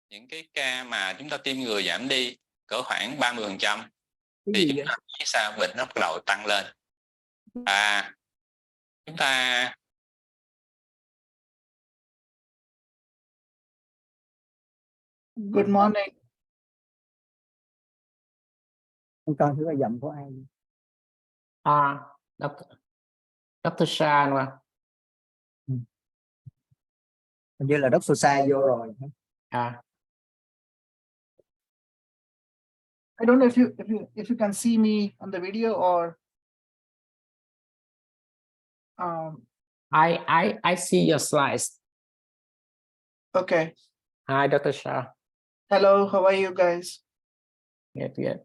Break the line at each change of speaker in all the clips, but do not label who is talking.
Những cái ca mà chúng ta tiêm ngừa giảm đi cỡ khoảng 30% thì chúng ta thấy sao bệnh nó bắt đầu tăng lên. Chúng ta
Good morning.
Con thử giọng của ai?
Dr. Shan mà.
Hình như là Dr. Sa vô rồi.
I don't know if you can see me on the video or
I see your slides.
okay.
Hi, Dr. Shah.
Hello, how are you guys?
Good.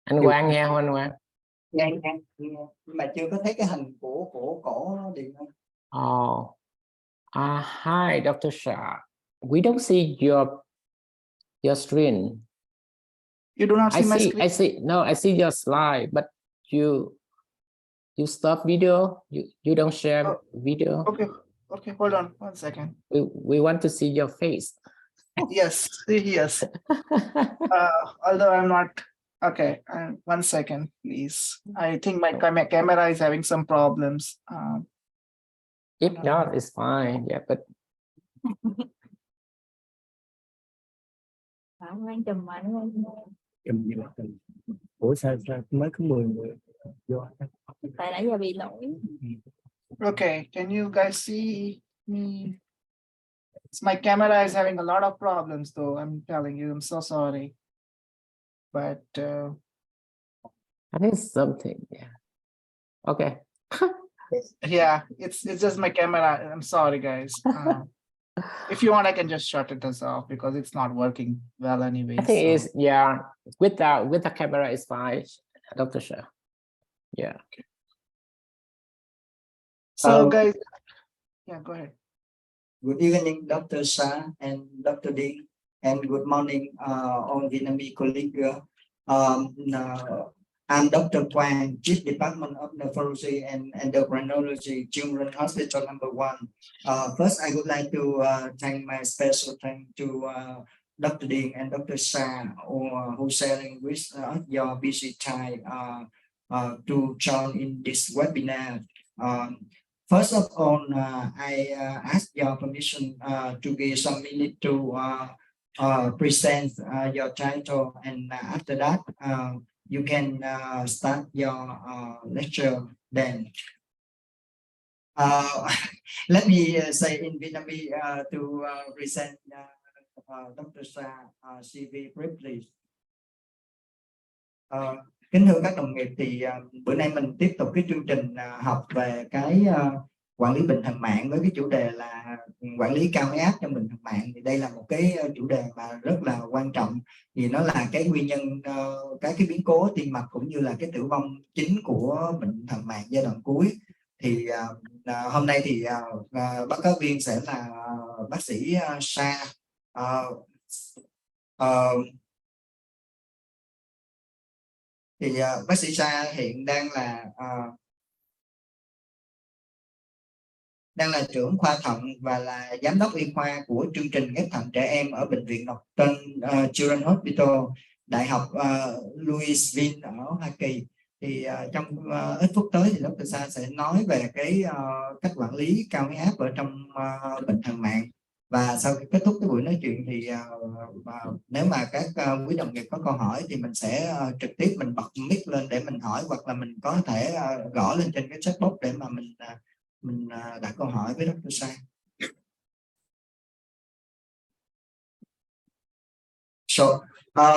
Anh Quang nghe không anh Quang?
Nghe mà chưa có thấy cái hình của cổ nó điện không?
Oh. Hi, Dr. Shah. We don't see your screen.
You do not see my screen?
I see your slide, but you stop video. You don't share video.
Okay, hold on 1 second.
We want to see your face.
Yes. Although I'm not okay. 1 second, please. I think my camera is having some problems.
If not, it's fine. Yeah, but
Ủa sao mới có 10 người vô?
Tại nãy giờ bị lỗi.
Okay, can you guys see me? My camera is having a lot of problems, though. I'm telling you, I'm so sorry. But
I think something. Yeah. Okay.
yeah, it's just my camera. I'm sorry, guys. If you want, I can just shut it off because it's not working well anyway.
I think it's with the camera is fine, Dr. Shah. Yeah.
So guys, yeah, go ahead.
Good evening, Dr. Shah and Dr. Ding, and good morning, all Vietnamese colleagues. I'm Dr. Quang, Chief Department of Nephrology and Endocrinology, Children's Hospital No. 1. First, I would like to thank my special thanks to Dr. Ding and Dr. Shah who sharing with us your busy time to join in this webinar. First of all, I ask your permission to give some minute to present your title, and after that, you can start your lecture then. Let me say in Vietnamese to present Dr. Shah CV briefly. Kính thưa các đồng nghiệp, thì bữa nay mình tiếp tục cái chương trình học về cái quản lý bệnh thận mạng với cái chủ đề là quản lý cao huyết áp trong bệnh thận mạng. Thì đây là một cái chủ đề mà rất là quan trọng, vì nó là cái nguyên nhân các cái biến cố tim mạch cũng như là cái tử vong chính của bệnh thận mạng giai đoạn cuối. Thì hôm nay thì báo cáo viên sẽ là bác sĩ Sa. Thì bác sĩ Sa hiện đang trưởng khoa thận và là giám đốc y khoa của chương trình ghép thận trẻ em ở bệnh viện Northern Children's Hospital, Đại học Louisville ở Hoa Kỳ. Thì trong ít phút tới thì Dr. Sa sẽ nói về cái cách quản lý cao huyết áp ở trong bệnh thận mạng. Và sau khi kết thúc cái buổi nói chuyện thì nếu mà các quý đồng nghiệp có câu hỏi thì mình sẽ trực tiếp mình bật mic lên để mình hỏi, hoặc là mình có thể gõ lên trên cái chat box để mà mình đặt câu hỏi với Dr. Sa. So,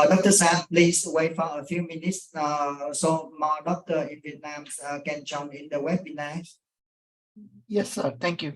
Dr. Sa, please wait for a few minutes so more doctor in Vietnam can join in the webinar.
Yes, sir. Thank you.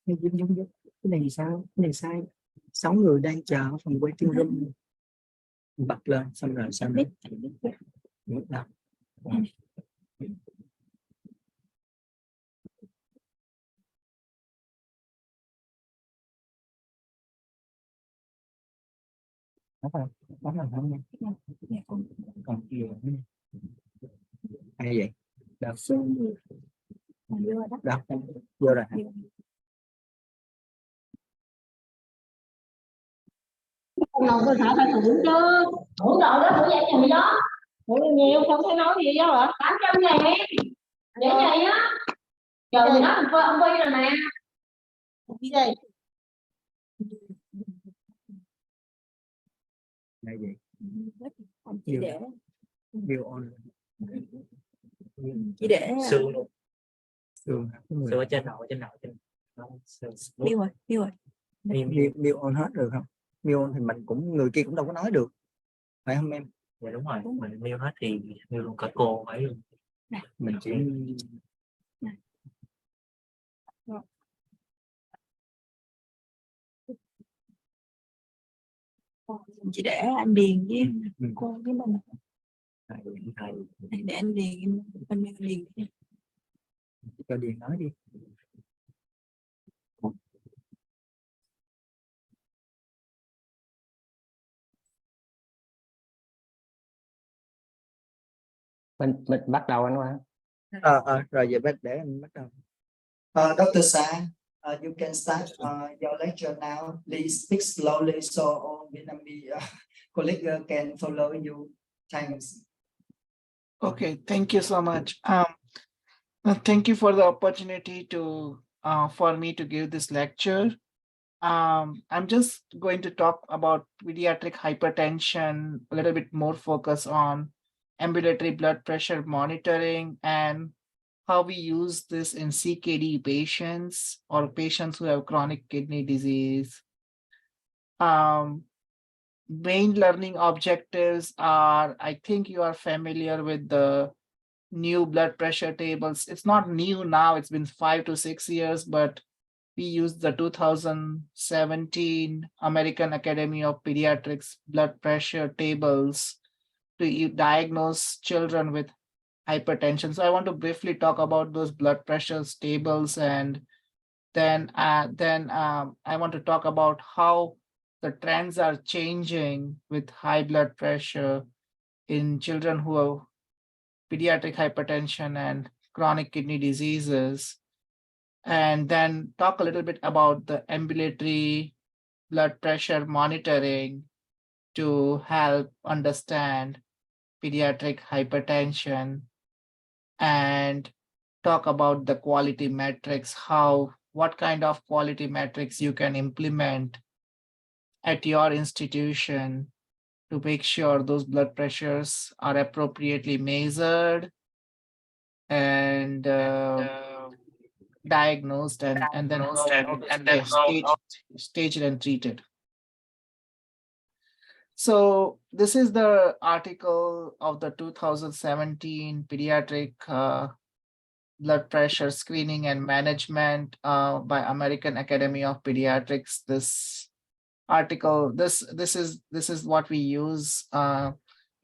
Cái này sao? Cái này sai. 6 người đang chờ ở phòng waiting room. Bật lên xong rồi sao nữa? Bắt đầu. Bắt đầu không nha. Còn nhiều nữa. Hay vậy? Đâu? Đâu? Vô rồi hả?
Lòng tôi sợ phải thưởng chứ. Thưởng rồi đó, thưởng vậy gì đó. Thưởng nhiều, không thấy nói gì đó hả? 800.000 em. Để vậy á. Trời thì nó ông Vy rồi nè. Đi đây.
Hay vậy?
Chỉ để.
View on.
Chỉ để.
Xương luôn. Xương ở trên đầu,
Điêu rồi, điêu rồi.
View on hết rồi không? View on thì mình cũng, người kia cũng đâu có nói được. Phải không em?
Dạ đúng rồi, mình nêu hết thì nêu luôn cả cô ấy luôn.
Mình chỉ
Chỉ để anh Điền với cô với mình.
Thầy
Để anh Điền, anh Điền.
cho Điền nói đi.
Mình bắt đầu anh Quang.
Rồi vậy để anh bắt đầu. Dr. Sa, you can start your lecture now. Please speak slowly so all Vietnamese colleagues can follow you. Thanks.
Okay, thank you so much. Thank you for the opportunity to for me to give this lecture. I'm just going to talk about pediatric hypertension, a little bit more focus on ambulatory blood pressure monitoring and how we use this in CKD patients or patients who have chronic kidney disease. Main learning objectives are, I think you are familiar with the new blood pressure tables. It's not new now, it's been 5 to 6 years, but we used the 2017 American Academy of Pediatrics blood pressure tables to diagnose children with hypertension. So I want to briefly talk about those blood pressure tables, and then I want to talk about how the trends are changing with high blood pressure in children who have pediatric hypertension and chronic kidney diseases, and then talk a little bit about the ambulatory blood pressure monitoring to help understand pediatric hypertension, and talk about the quality metrics, what kind of quality metrics you can implement at your institution to make sure those blood pressures are appropriately measured and diagnosed and then staged and treated. So this is the article of the 2017 pediatric blood pressure screening and management by American Academy of Pediatrics. This article, this is what we use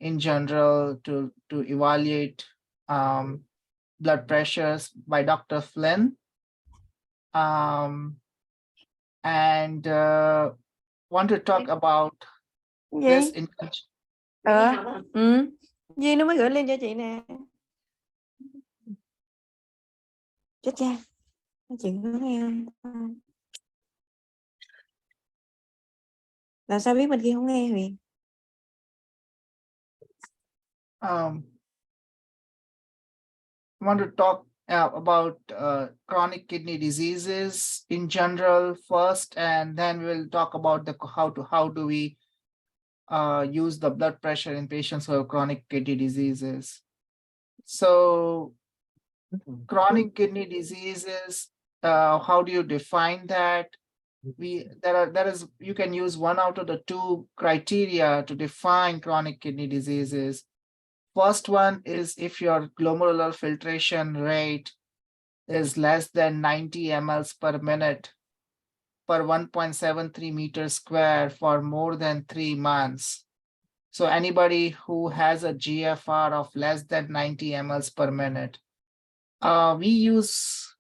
in general to evaluate blood pressures by Dr. Flynn, and want to talk about this in
Duy nó mới gửi link cho chị nè. Chết cha, chị có nghe không? Làm sao biết bên kia không nghe Huyền?
Want to talk about chronic kidney diseases in general first, and then we'll talk about how do we use the blood pressure in patients who have chronic kidney diseases. So chronic kidney diseases, how do you define that? You can use one out of the two criteria to define chronic kidney diseases. First one is if your glomerular filtration rate is less than 90 mLs per minute per 1.73 meters square for more than 3 months. So anybody who has a GFR of less than 90 mLs per minute. We use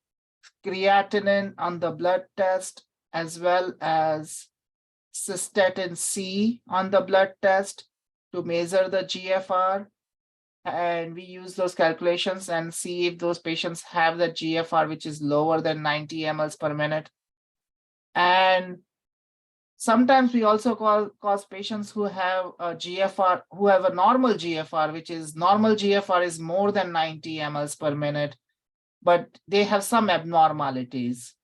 creatinine on the blood test as well as cystatin C on the blood test to measure the GFR. And we use those calculations and see if those patients have the GFR which is lower than 90 mLs per minute. And sometimes we also cause patients who have a GFR, who have a normal GFR, which is normal GFR is more than 90 mLs per minute, but they have some abnormalities.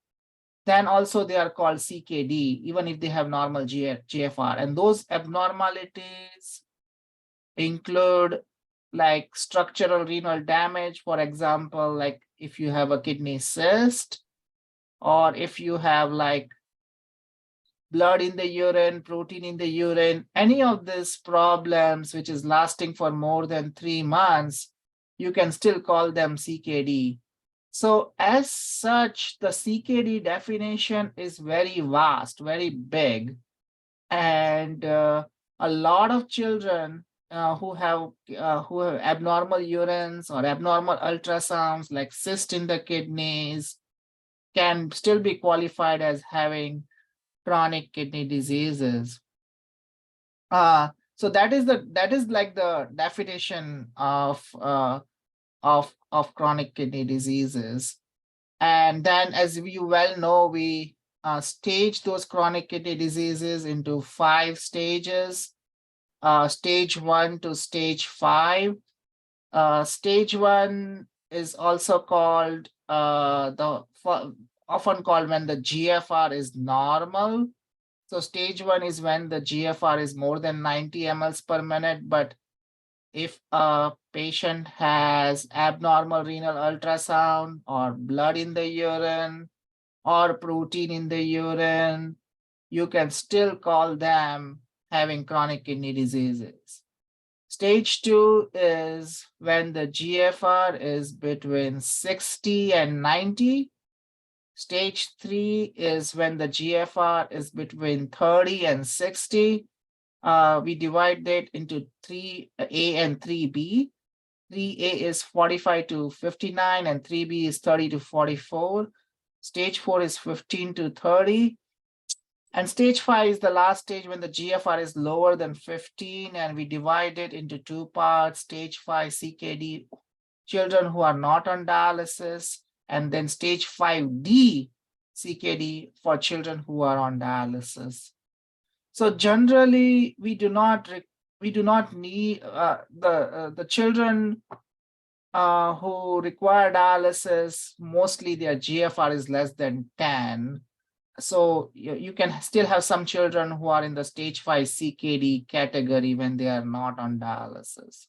Then also they are called CKD, even if they have normal GFR. And those abnormalities include like structural renal damage, for example, like if you have a kidney cyst, or if you have like blood in the urine, protein in the urine, any of these problems which is lasting for more than 3 months, you can still call them CKD. So as such, the CKD definition is very vast, very big. And a lot of children who have abnormal urines or abnormal ultrasounds, like cyst in the kidneys, can still be qualified as having chronic kidney diseases. So that is like the definition of chronic kidney diseases. And then, as you well know, we stage those chronic kidney diseases into 5 stages, stage 1 to stage 5. Stage 1 is also called often called when the GFR is normal. So stage 1 is when the GFR is more than 90 mLs per minute, but if a patient has abnormal renal ultrasound or blood in the urine or protein in the urine, you can still call them having chronic kidney diseases. Stage 2 is when the GFR is between 60 and 90. Stage 3 is when the GFR is between 30 and 60. We divide that into 3A and 3B. 3A is 45 to 59 and 3B is 30 to 44. Stage 4 is 15 to 30. And stage 5 is the last stage when the GFR is lower than 15, and we divide it into 2 parts, stage 5 CKD, children who are not on dialysis, and then stage 5D CKD for children who are on dialysis. So generally, we do not need the children who require dialysis. Mostly their GFR is less than 10. So you can still have some children who are in the stage 5 CKD category when they are not on dialysis.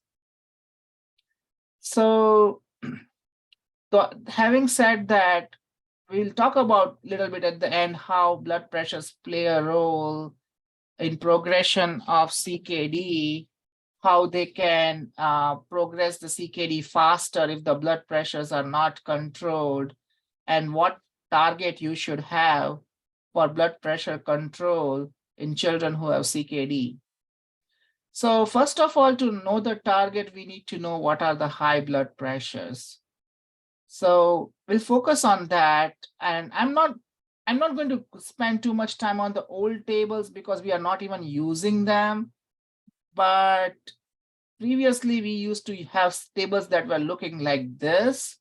So having said that, we'll talk about a little bit at the end how blood pressures play a role in progression of CKD, how they can progress the CKD faster if the blood pressures are not controlled, and what target you should have for blood pressure control in children who have CKD. So first of all, to know the target, we need to know what are the high blood pressures. So we'll focus on that. And I'm not going to spend too much time on the old tables because we are not even using them. But previously we used to have tables that were looking like this.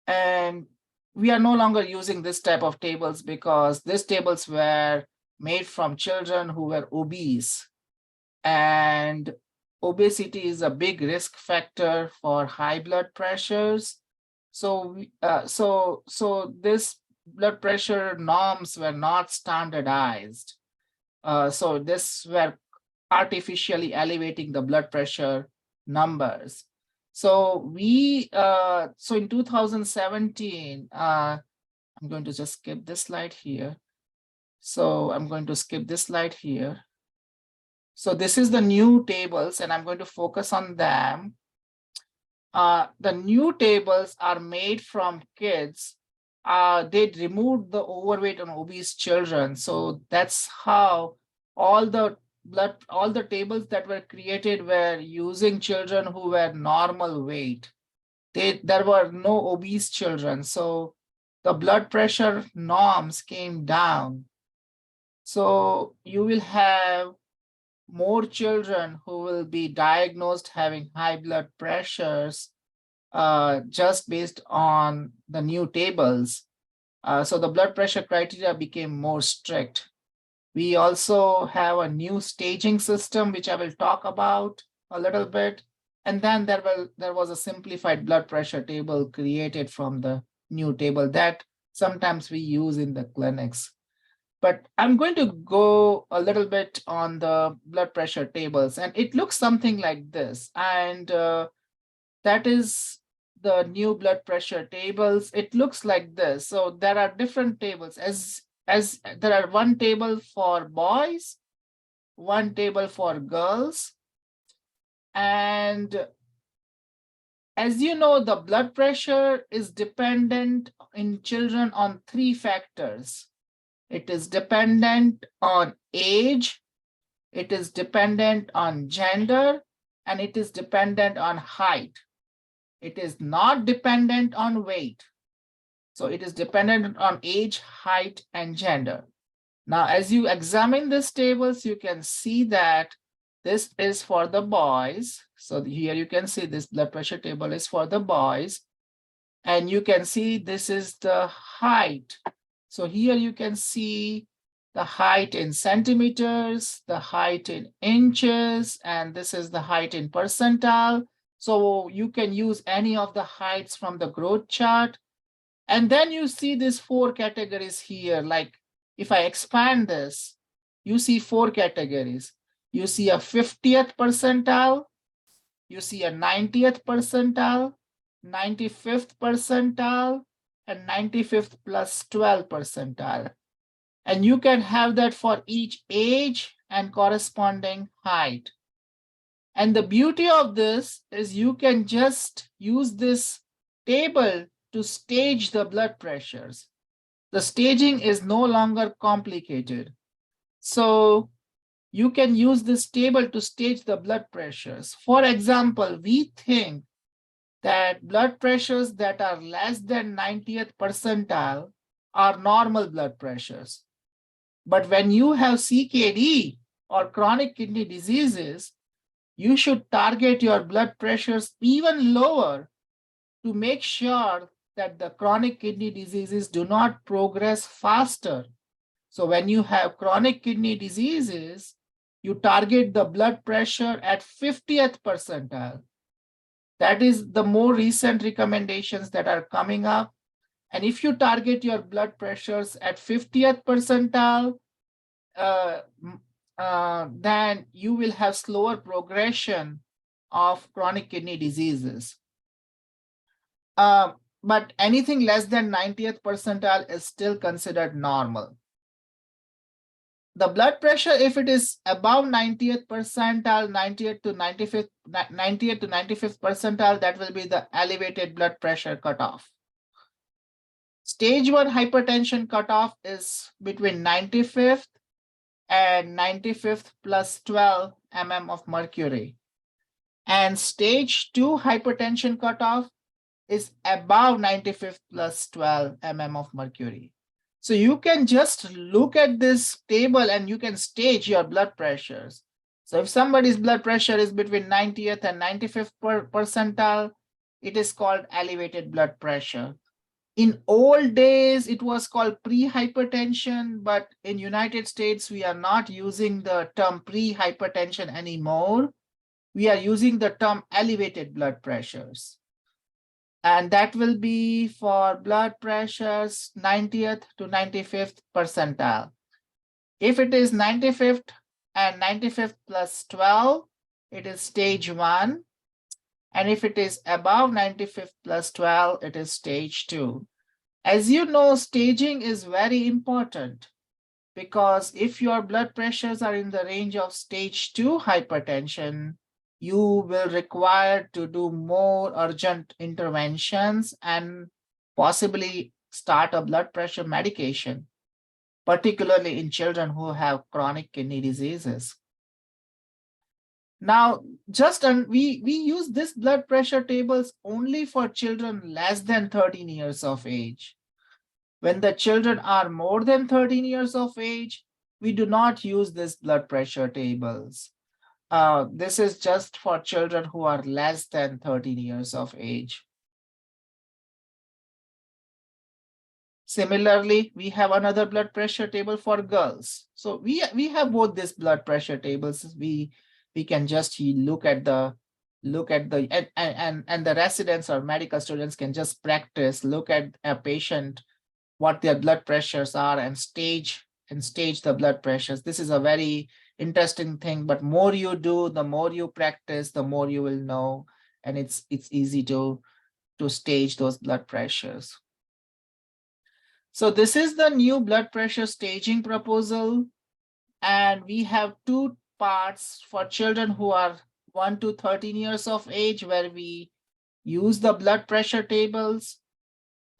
And we are no longer using this type of tables because these tables were made from children who were obese. And obesity is a big risk factor for high blood pressures. So, so this blood pressure norms were not standardized. So this were artificially elevating the blood pressure numbers. So so in 2017, I'm going to just skip this slide here. So I'm going to skip this slide here. So this is the new tables, and I'm going to focus on them. The new tables are made from kids they removed the overweight and obese children. So that's how all the tables that were created were using children who were normal weight. There were no obese children. So the blood pressure norms came down. So you will have more children who will be diagnosed having high blood pressures just based on the new tables. So the blood pressure criteria became more strict. We also have a new staging system, which I will talk about a little bit. And then there was a simplified blood pressure table created from the new table that sometimes we use in the clinics. But I'm going to go a little bit on the blood pressure tables, and it looks something like this. And that is the new blood pressure tables. It looks like this. So there are different tables, as there are one table for boys, one table for girls. And as you know, the blood pressure is dependent in children on 3 factors. It is dependent on age, it is dependent on gender, and it is dependent on height. It is not dependent on weight. So it is dependent on age, height, and gender. Now, as you examine these tables, you can see that this is for the boys. So here you can see this blood pressure table is for the boys. And you can see this is the height. So here you can see the height in centimeters, the height in inches, and this is the height in percentile. So you can use any of the heights from the growth chart. And then you see these 4 categories here. Like if I expand this, you see 4 categories. You see a 50th percentile, you see a 90th percentile, 95th percentile, and 95th plus 12 percentile. And you can have that for each age and corresponding height. And the beauty of this is you can just use this table to stage the blood pressures. The staging is no longer complicated. So you can use this table to stage the blood pressures. For example, we think that blood pressures that are less than 90th percentile are normal blood pressures. But when you have CKD or chronic kidney diseases, you should target your blood pressures even lower to make sure that the chronic kidney diseases do not progress faster. So when you have chronic kidney diseases, you target the blood pressure at 50th percentile. That is the more recent recommendations that are coming up. And if you target your blood pressures at 50th percentile, then you will have slower progression of chronic kidney diseases. But anything less than 90th percentile is still considered normal. The blood pressure, if it is above 90th percentile, 90th to 95th percentile, that will be the elevated blood pressure cutoff. Stage 1 hypertension cutoff is between 95th and 95th plus 12 mm of mercury. And stage 2 hypertension cutoff is above 95th plus 12 mm of mercury. So you can just look at this table and you can stage your blood pressures. So if somebody's blood pressure is between 90th and 95th percentile, it is called elevated blood pressure. In old days, it was called pre-hypertension, but in United States, we are not using the term pre-hypertension anymore. We are using the term elevated blood pressures. And that will be for blood pressures 90th to 95th percentile. If it is 95th and 95th plus 12, it is stage 1. And if it is above 95th plus 12, it is stage 2. As you know, staging is very important because if your blood pressures are in the range of stage 2 hypertension, you will require to do more urgent interventions and possibly start a blood pressure medication, particularly in children who have chronic kidney diseases. Now, we use this blood pressure tables only for children less than 13 years of age. When the children are more than 13 years of age, we do not use this blood pressure tables. This is just for children who are less than 13 years of age. Similarly, we have another blood pressure table for girls. So we have both these blood pressure tables. We can just look at the and the residents or medical students can just practice, look at a patient, what their blood pressures are, and stage the blood pressures. This is a very interesting thing, but more you do, the more you practice, the more you will know, and it's easy to stage those blood pressures. So this is the new blood pressure staging proposal, and we have two parts for children who are 1 to 13 years of age, where we use the blood pressure tables,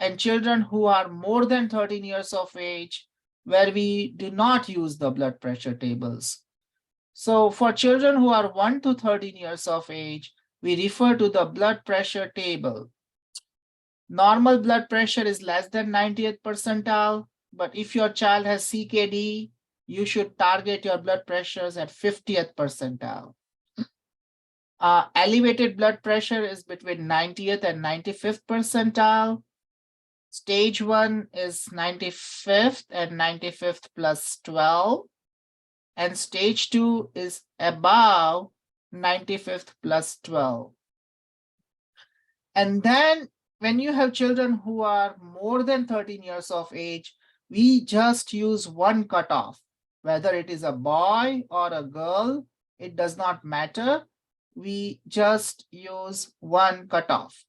and children who are more than 13 years of age, where we do not use the blood pressure tables. So for children who are 1 to 13 years of age, we refer to the blood pressure table. Normal blood pressure is less than 90th percentile, but if your child has CKD, you should target your blood pressures at 50th percentile. Elevated blood pressure is between 90th and 95th percentile. Stage 1 is 95th and 95th plus 12. And stage 2 is above 95th plus 12. And then when you have children who are more than 13 years of age, we just use one cutoff. Whether it is a boy or a girl, it does not matter. We just use one cutoff.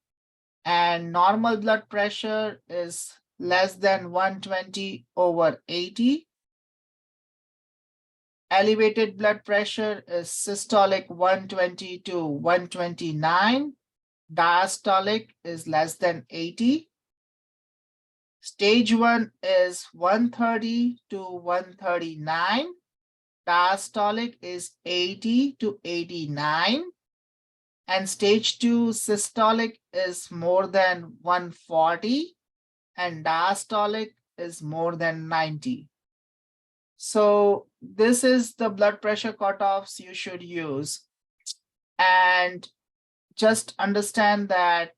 And normal blood pressure is less than 120/80. Elevated blood pressure is systolic 120 to 129. Diastolic is less than 80. Stage 1 is 130 to 139. Diastolic is 80 to 89. And stage 2 systolic is more than 140, and diastolic is more than 90. So this is the blood pressure cutoffs you should use. And just understand that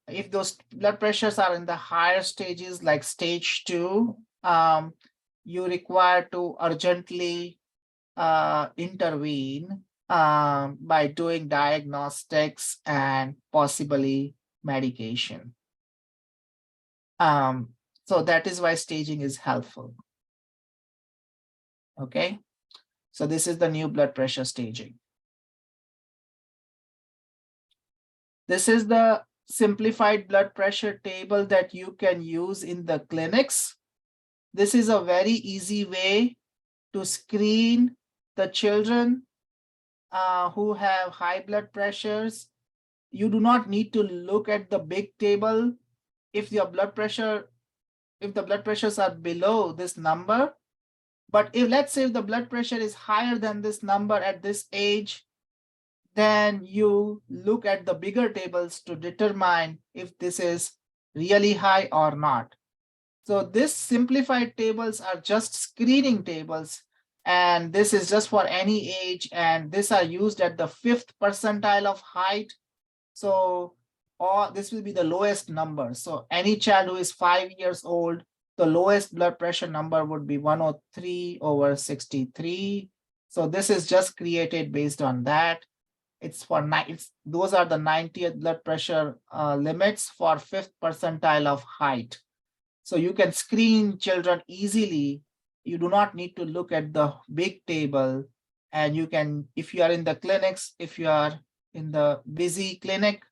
if those blood pressures are in the higher stages, like stage 2, you require to urgently intervene by doing diagnostics and possibly medication. So that is why staging is helpful. Okay, so this is the new blood pressure staging. This is the simplified blood pressure table that you can use in the clinics. This is a very easy way to screen the children who have high blood pressures. You do not need to look at the big table if your blood pressure, if the blood pressures are below this number. But if, let's say, if the blood pressure is higher than this number at this age, then you look at the bigger tables to determine if this is really high or not. So these simplified tables are just screening tables, and this is just for any age, and these are used at the 5th percentile of height. So this will be the lowest number. So any child who is 5 years old, the lowest blood pressure number would be 103/63. So this is just created based on that. It's for those are the 90th blood pressure limits for 5th percentile of height. So you can screen children easily. You do not need to look at the big table, and you can, if you are in the clinics, if you are in the busy clinic,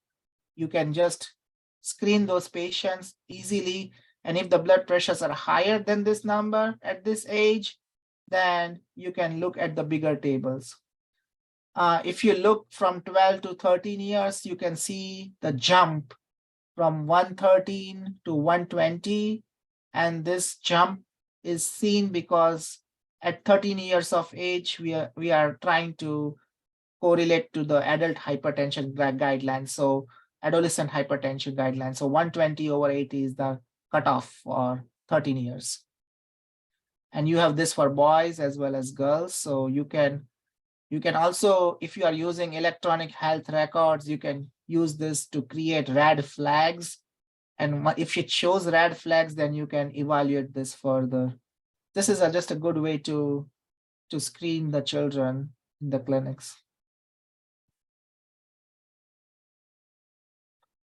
you can just screen those patients easily. And if the blood pressures are higher than this number at this age, then you can look at the bigger tables. If you look from 12 to 13 years, you can see the jump from 113 to 120. And this jump is seen because at 13 years of age, we are trying to correlate to the adult hypertension guidelines. So adolescent hypertension guidelines. So 120/80 is the cutoff for 13 years. And you have this for boys as well as girls. So you can also, if you are using electronic health records, you can use this to create red flags. And if it shows red flags, then you can evaluate this further. This is just a good way to screen the children in the clinics.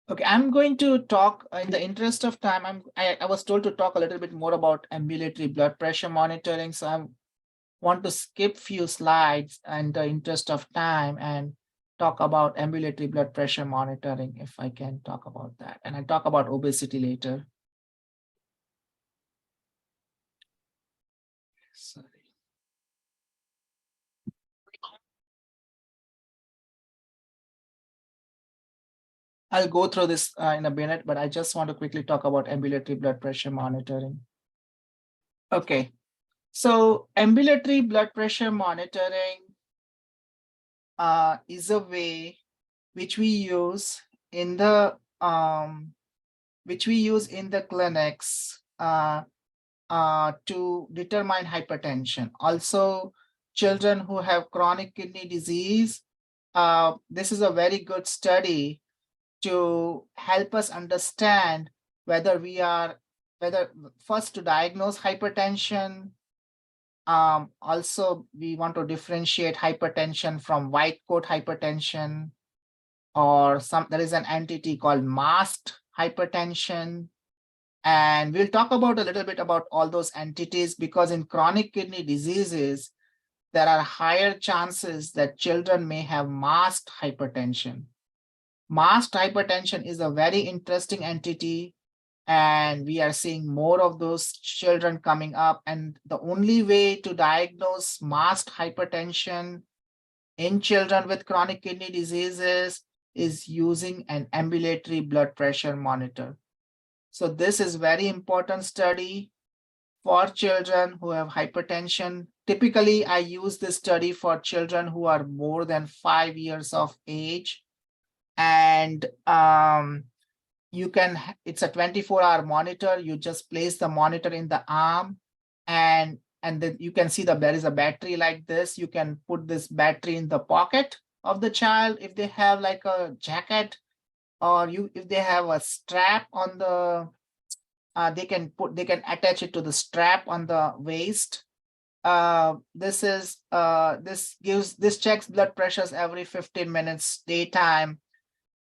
Okay, I'm going to talk in the interest of time. I was told to talk a little bit more about ambulatory blood pressure monitoring. So I want to skip few slides in the interest of time and talk about ambulatory blood pressure monitoring, if I can talk about that. And I'll talk about obesity later. Sorry. I'll go through this in a minute, but I just want to quickly talk about ambulatory blood pressure monitoring. Okay, so ambulatory blood pressure monitoring is a way which we use in the clinics to determine hypertension. Also, children who have chronic kidney disease, this is a very good study to help us understand whether first to diagnose hypertension. Also, we want to differentiate hypertension from white coat hypertension, or there is an entity called masked hypertension. And we'll talk about a little bit about all those entities, because in chronic kidney diseases, there are higher chances that children may have masked hypertension. Masked hypertension is a very interesting entity, and we are seeing more of those children coming up. And the only way to diagnose masked hypertension in children with chronic kidney diseases is using an ambulatory blood pressure monitor. So this is very important study for children who have hypertension. Typically, I use this study for children who are more than 5 years of age. And it's a 24-hour monitor. You just place the monitor in the arm, and then you can see there is a battery like this. You can put this battery in the pocket of the child if they have like a jacket, or if they have a strap on the, they can attach it to the strap on the waist. This checks blood pressures every 15 minutes daytime,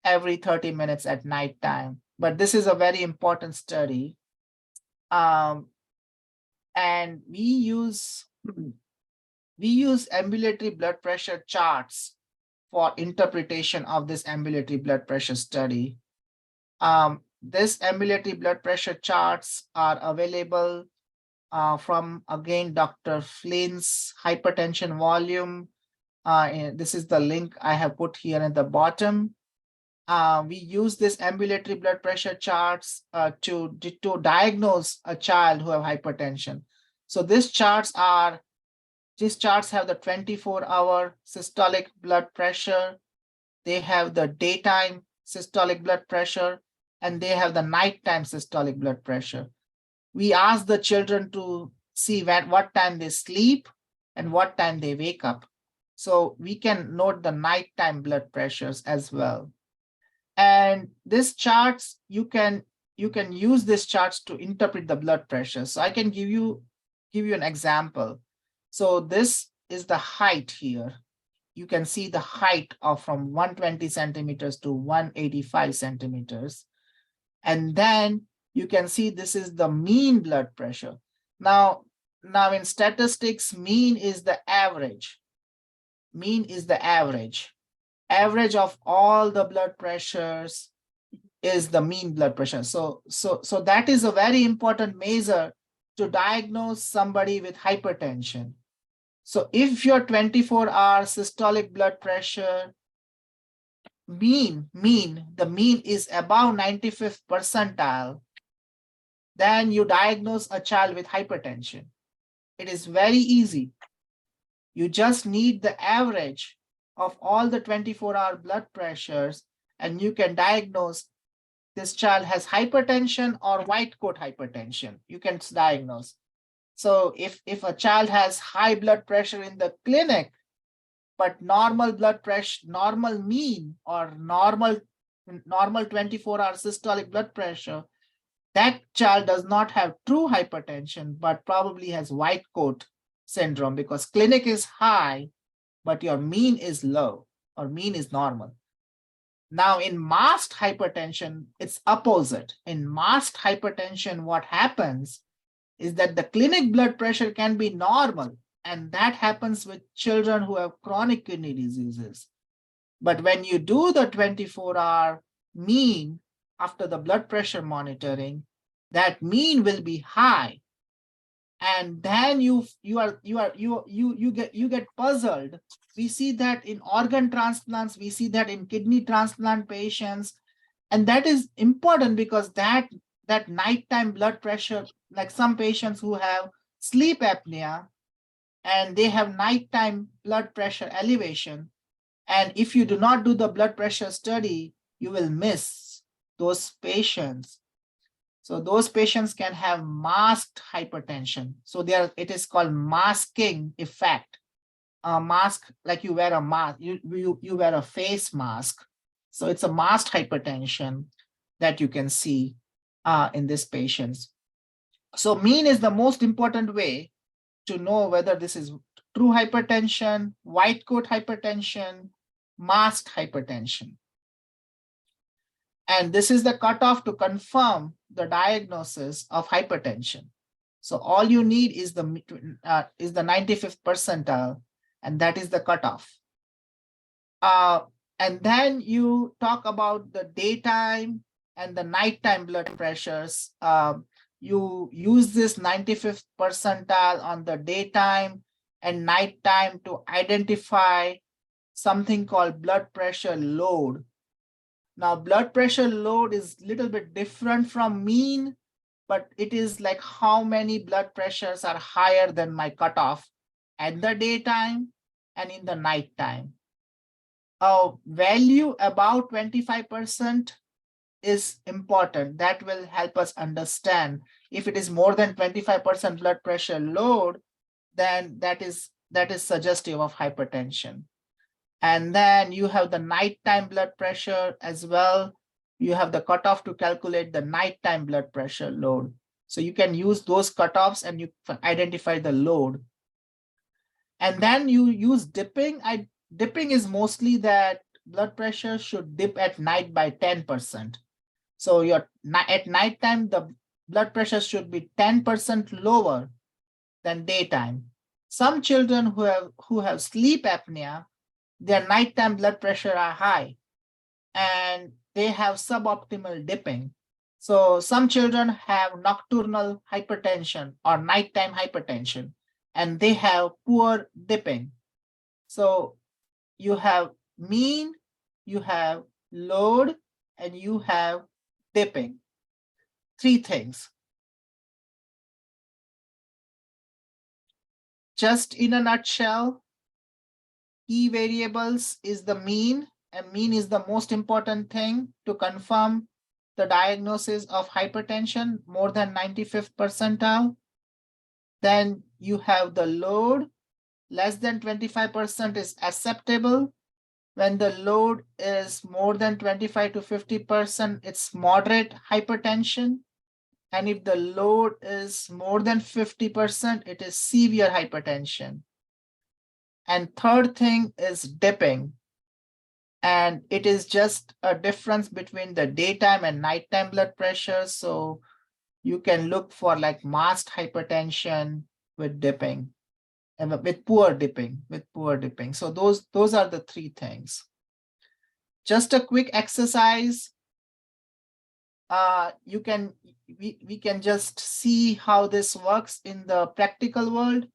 every 30 minutes at nighttime. But this is a very important study. And we use ambulatory blood pressure charts for interpretation of this ambulatory blood pressure study. This ambulatory blood pressure charts are available from, again, Dr. Flynn's Hypertension Volume. This is the link I have put here at the bottom. We use this ambulatory blood pressure charts to diagnose a child who have hypertension. So these charts have the 24-hour systolic blood pressure. They have the daytime systolic blood pressure, and they have the nighttime systolic blood pressure. We ask the children to see what time they sleep and what time they wake up. So we can note the nighttime blood pressures as well. And these charts, you can use these charts to interpret the blood pressure. So I can give you an example. So this is the height here. You can see the height from 120 centimeters to 185 centimeters. And then you can see this is the mean blood pressure. Now in statistics, mean is the average. Mean is the average. Average of all the blood pressures is the mean blood pressure. So that is a very important measure to diagnose somebody with hypertension. So if your 24-hour systolic blood pressure the mean is above 95th percentile, then you diagnose a child with hypertension. It is very easy. You just need the average of all the 24-hour blood pressures, and you can diagnose this child has hypertension or white coat hypertension. You can diagnose. So if a child has high blood pressure in the clinic, but normal blood pressure, normal mean or normal 24-hour systolic blood pressure, that child does not have true hypertension, but probably has white coat syndrome, because clinic is high, but your mean is low or mean is normal. Now in masked hypertension, it's opposite. In masked hypertension, what happens is that the clinic blood pressure can be normal, and that happens with children who have chronic kidney diseases. But when you do the 24-hour mean after the blood pressure monitoring, that mean will be high. And then you get puzzled. We see that in organ transplants, we see that in kidney transplant patients, and that is important because that nighttime blood pressure, like some patients who have sleep apnea and they have nighttime blood pressure elevation, and if you do not do the blood pressure study, you will miss those patients. So those patients can have masked hypertension. So it is called masking effect. A mask, like you wear a mask, you wear a face mask. So it's a masked hypertension that you can see in these patients. So mean is the most important way to know whether this is true hypertension, white coat hypertension, masked hypertension. And this is the cutoff to confirm the diagnosis of hypertension. So all you need is the 95th percentile, and that is the cutoff. And then you talk about the daytime and the nighttime blood pressures. You use this 95th percentile on the daytime and nighttime to identify something called blood pressure load. Now, blood pressure load is a little bit different from mean, but it is like how many blood pressures are higher than my cutoff at the daytime and in the nighttime. A value about 25% is important. That will help us understand if it is more than 25% blood pressure load, then that is suggestive of hypertension. And then you have the nighttime blood pressure as well. You have the cutoff to calculate the nighttime blood pressure load. So you can use those cutoffs and you identify the load. And then you use dipping. Dipping is mostly that blood pressure should dip at night by 10%. So at nighttime, the blood pressure should be 10% lower than daytime. Some children who have sleep apnea, their nighttime blood pressure are high and they have suboptimal dipping. So some children have nocturnal hypertension or nighttime hypertension, and they have poor dipping. So you have mean, you have load, and you have dipping. Three things. Just in a nutshell, key variables is the mean, and mean is the most important thing to confirm the diagnosis of hypertension more than 95th percentile. Then you have the load, less than 25% is acceptable. When the load is more than 25 to 50%, it's moderate hypertension. And if the load is more than 50%, it is severe hypertension. And third thing is dipping. And it is just a difference between the daytime and nighttime blood pressure. So you can look for like masked hypertension with dipping, and with poor dipping. So those are the three things. Just a quick exercise. We can just see how this works in the practical world.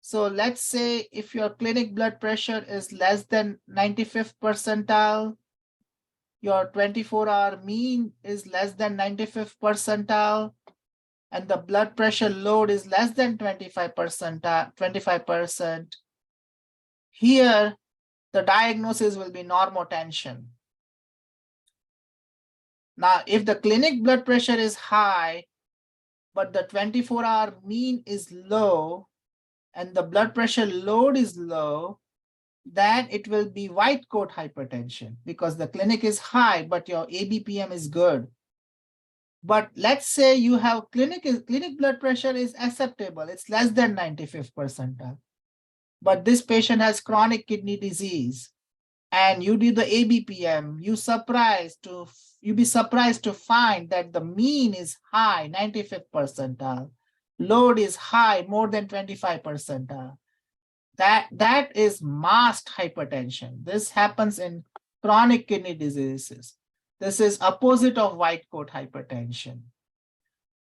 So let's say if your clinic blood pressure is less than 95th percentile, your 24-hour mean is less than 95th percentile, and the blood pressure load is less than 25%, here the diagnosis will be normotension. Now, if the clinic blood pressure is high, but the 24-hour mean is low, and the blood pressure load is low, then it will be white coat hypertension because the clinic is high, but your ABPM is good. But let's say you have clinic blood pressure is acceptable. It's less than 95th percentile. But this patient has chronic kidney disease and you do the ABPM, you be surprised to find that the mean is high, 95th percentile. Load is high, more than 25 percentile. That is masked hypertension. This happens in chronic kidney diseases. This is opposite of white coat hypertension.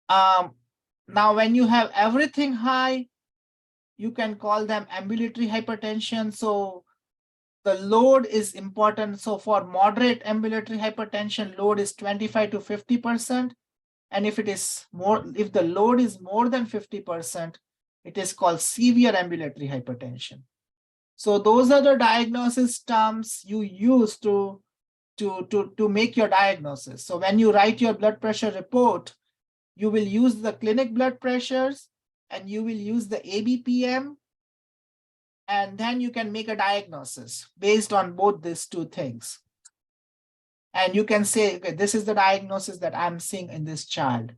Now, when you have everything high, you can call them ambulatory hypertension. So the load is important. So for moderate ambulatory hypertension, load is 25 to 50%. And if the load is more than 50%, it is called severe ambulatory hypertension. So those are the diagnosis terms you use to make your diagnosis. So when you write your blood pressure report, you will use the clinic blood pressures and you will use the ABPM, and then you can make a diagnosis based on both these two things. And you can say, okay, this is the diagnosis that I'm seeing in this child.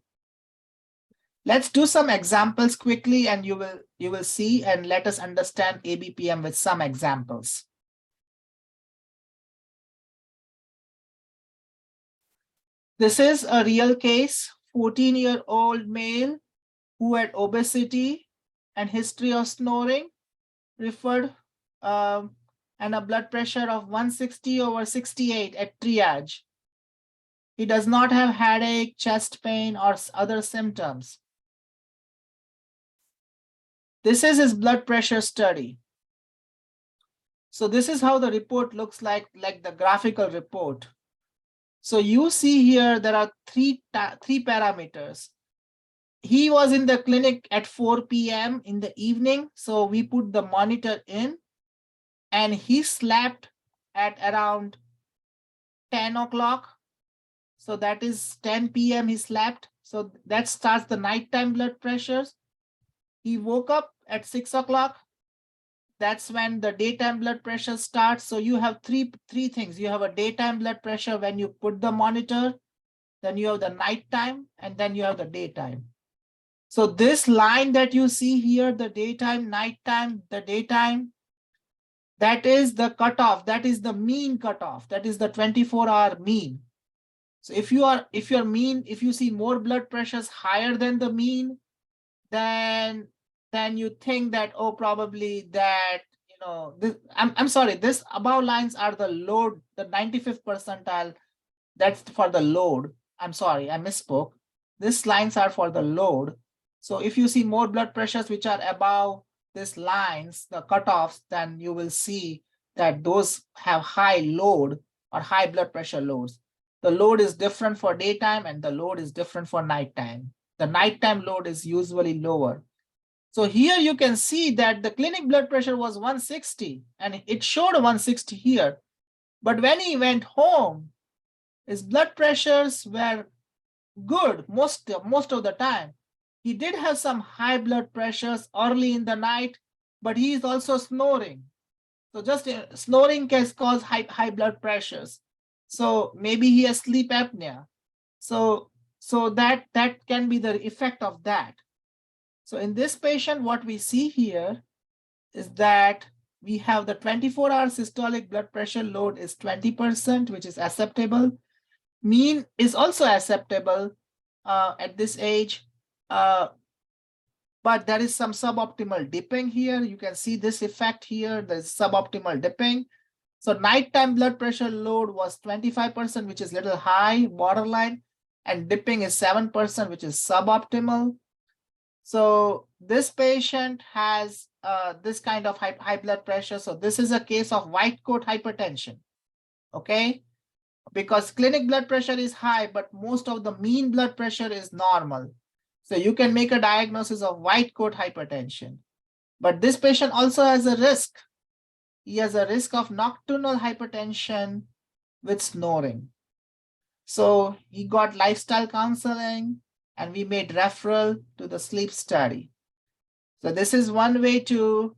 Let's do some examples quickly and you will see, and let us understand ABPM with some examples. This is a real case, 14-year-old male who had obesity and history of snoring, referred and a blood pressure of 160/68 at triage. He does not have headache, chest pain, or other symptoms. This is his blood pressure study. So this is how the report looks like the graphical report. So you see here, there are three parameters. He was in the clinic at 4 p.m. in the evening. So we put the monitor in, and he slept at around 10 o'clock. So that is 10 p.m. he slept. So that starts the nighttime blood pressures. He woke up at 6 o'clock. That's when the daytime blood pressure starts. So you have three things. You have a daytime blood pressure when you put the monitor, then you have the nighttime, and then you have the daytime. So this line that you see here, the daytime, nighttime, the daytime, that is the cutoff. That is the mean cutoff. That is the 24-hour mean. So if you see more blood pressures higher than the mean, then you think that, oh, probably that, I'm sorry, this above lines are the load, the 95th percentile, that's for the load. I'm sorry, I misspoke. These lines are for the load. So if you see more blood pressures which are above these lines, the cutoffs, then you will see that those have high load or high blood pressure loads. The load is different for daytime and the load is different for nighttime. The nighttime load is usually lower. So here you can see that the clinic blood pressure was 160 and it showed 160 here. But when he went home, his blood pressures were good most of the time. He did have some high blood pressures early in the night, but he is also snoring. So just snoring can cause high blood pressures. So maybe he has sleep apnea. So that can be the effect of that. So in this patient, what we see here is that we have the 24-hour systolic blood pressure load is 20%, which is acceptable. Mean is also acceptable at this age, but there is some suboptimal dipping here. You can see this effect here, there's suboptimal dipping. So nighttime blood pressure load was 25%, which is a little high, borderline, and dipping is 7%, which is suboptimal. So this patient has this kind of high blood pressure. So this is a case of white coat hypertension. Okay. because clinic blood pressure is high, but most of the mean blood pressure is normal. So you can make a diagnosis of white coat hypertension. But this patient also has a risk. He has a risk of nocturnal hypertension with snoring. So he got lifestyle counseling and we made referral to the sleep study. So this is one way to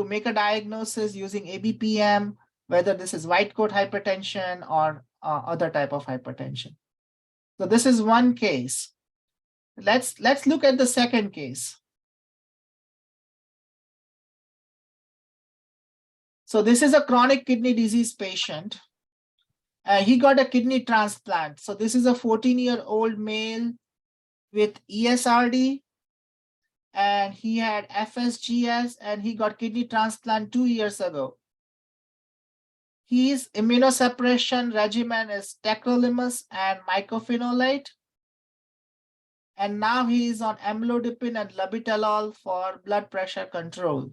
make a diagnosis using ABPM, whether this is white coat hypertension or other type of hypertension. So this is one case. Let's look at the second case. So this is a chronic kidney disease patient. He got a kidney transplant. So this is a 14-year-old male with ESRD, and he had FSGS, and he got kidney transplant 2 years ago. His immunosuppression regimen is tacrolimus and mycophenolate. And now he is on amlodipine and labetalol for blood pressure control.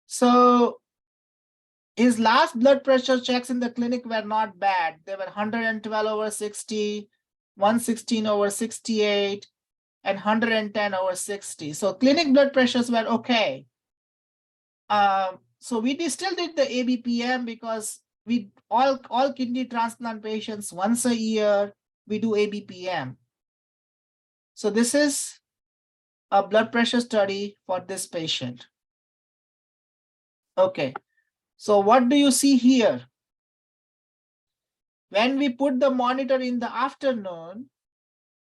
So his last blood pressure checks in the clinic were not bad. They were 112/60, 116/68, and 110/60. So clinic blood pressures were okay. So we still did the ABPM because we all kidney transplant patients once a year, we do ABPM. So this is a blood pressure study for this patient. Okay, so what do you see here? When we put the monitor in the afternoon,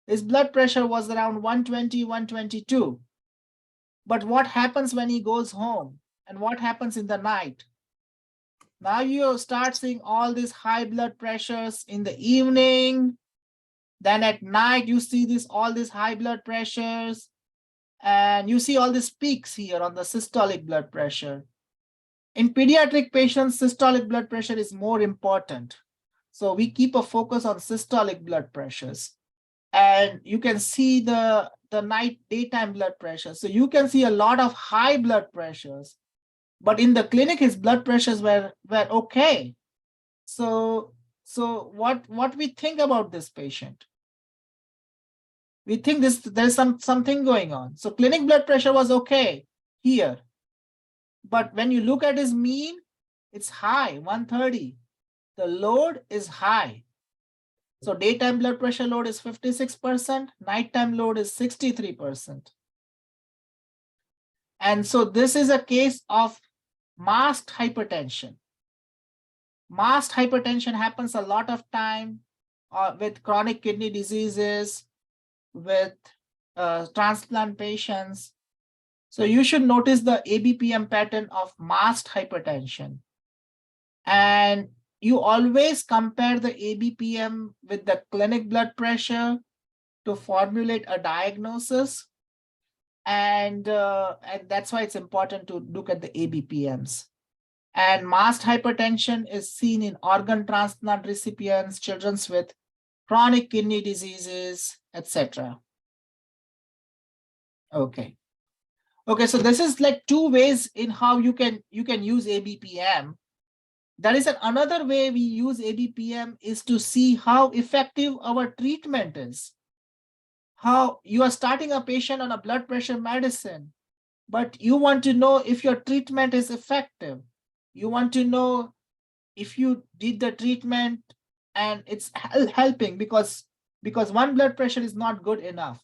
his blood pressure was around 120, 122. But what happens when he goes home? And what happens in the night? Now you start seeing all these high blood pressures in the evening. Then at night, you see all these high blood pressures. And you see all these peaks here on the systolic blood pressure. In pediatric patients, systolic blood pressure is more important. So we keep a focus on systolic blood pressures. And you can see the daytime blood pressure. So you can see a lot of high blood pressures. But in the clinic, his blood pressures were okay. So what we think about this patient? We think there's something going on. So clinic blood pressure was okay here. But when you look at his mean, it's high, 130. The load is high. So daytime blood pressure load is 56%, nighttime load is 63%. And so this is a case of masked hypertension. Masked hypertension happens a lot of time with chronic kidney diseases, with transplant patients. So you should notice the ABPM pattern of masked hypertension. And you always compare the ABPM with the clinic blood pressure to formulate a diagnosis. And that's why it's important to look at the ABPMs. And masked hypertension is seen in organ transplant recipients, children with chronic kidney diseases, etc. Okay. Okay, so this is like two ways in how you can use ABPM. There is another way we use ABPM is to see how effective our treatment is. How you are starting a patient on a blood pressure medicine, but you want to know if your treatment is effective. You want to know if you did the treatment and it's helping, because one blood pressure is not good enough.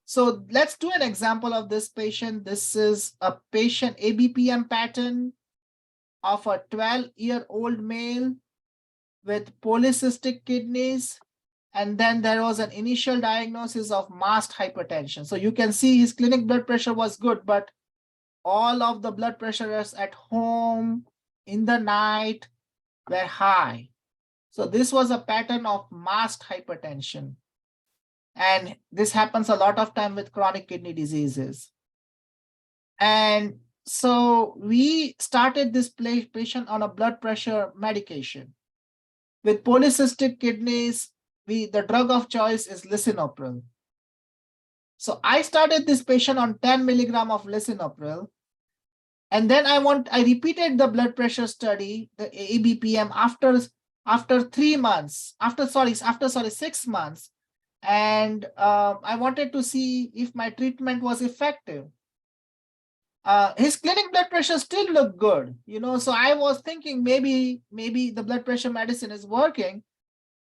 So let's do an example of this patient. This is a patient ABPM pattern of a 12-year-old male with polycystic kidneys. And then there was an initial diagnosis of masked hypertension. So you can see his clinic blood pressure was good, but all of the blood pressures at home in the night were high. So this was a pattern of masked hypertension. And this happens a lot of time with chronic kidney diseases. And so we started this patient on a blood pressure medication. With polycystic kidneys, the drug of choice is lisinopril. So I started this patient on 10 milligram of lisinopril. And then I repeated the blood pressure study, the ABPM after 3 months, after 6 months. And I wanted to see if my treatment was effective. His clinic blood pressure still looked good, so I was thinking maybe the blood pressure medicine is working,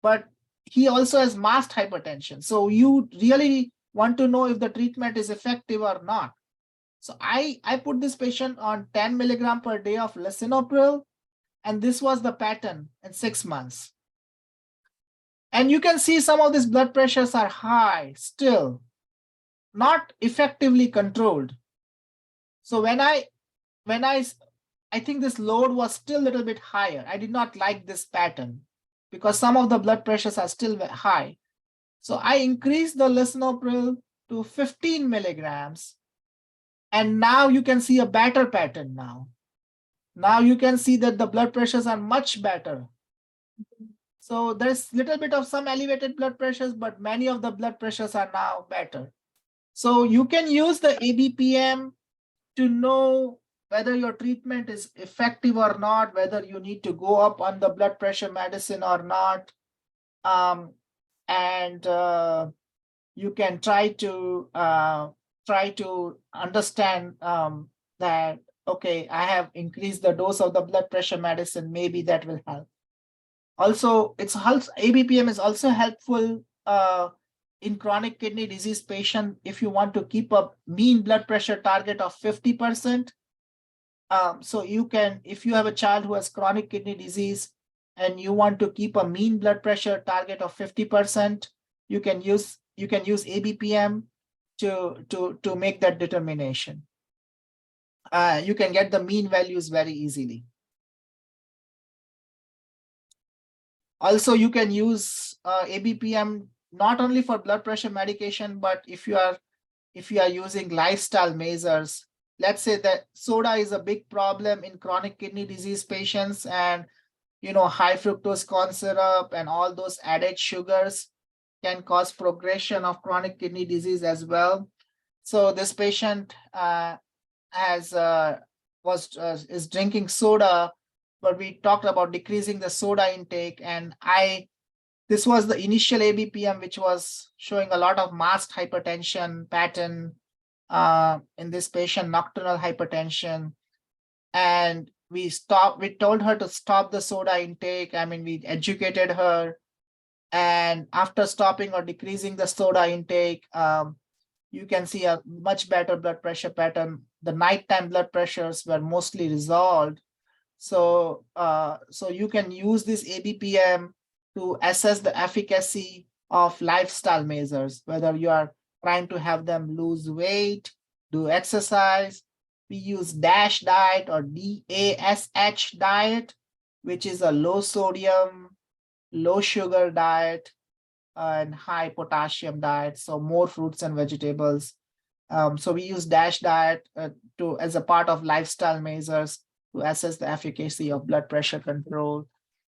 but he also has masked hypertension. So you really want to know if the treatment is effective or not. So I put this patient on 10 milligram per day of lisinopril, and this was the pattern in 6 months. And you can see some of these blood pressures are high still, not effectively controlled. So when I think this load was still a little bit higher. I did not like this pattern because some of the blood pressures are still high. So I increased the lisinopril to 15 milligrams. And now you can see a better pattern now. Now you can see that the blood pressures are much better. So there's a little bit of some elevated blood pressures, but many of the blood pressures are now better. So you can use the ABPM to know whether your treatment is effective or not, whether you need to go up on the blood pressure medicine or not. You can try to understand that, okay, I have increased the dose of the blood pressure medicine, maybe that will help. Also, ABPM is also helpful in chronic kidney disease patient if you want to keep a mean blood pressure target of 50%. So you can, if you have a child who has chronic kidney disease and you want to keep a mean blood pressure target of 50%, you can use ABPM to make that determination. You can get the mean values very easily. Also, you can use ABPM not only for blood pressure medication, but if you are using lifestyle measures. Let's say that soda is a big problem in chronic kidney disease patients, and high fructose corn syrup and all those added sugars can cause progression of chronic kidney disease as well. So this patient is drinking soda, but we talked about decreasing the soda intake, and this was the initial ABPM, which was showing a lot of masked hypertension pattern in this patient, nocturnal hypertension. And we told her to stop the soda intake. I mean, we educated her. And after stopping or decreasing the soda intake, you can see a much better blood pressure pattern. The nighttime blood pressures were mostly resolved. So you can use this ABPM to assess the efficacy of lifestyle measures, whether you are trying to have them lose weight, do exercise. We use DASH diet or DASH diet, which is a low sodium, low sugar diet, and high potassium diet. So more fruits and vegetables. So we use DASH diet as a part of lifestyle measures to assess the efficacy of blood pressure control.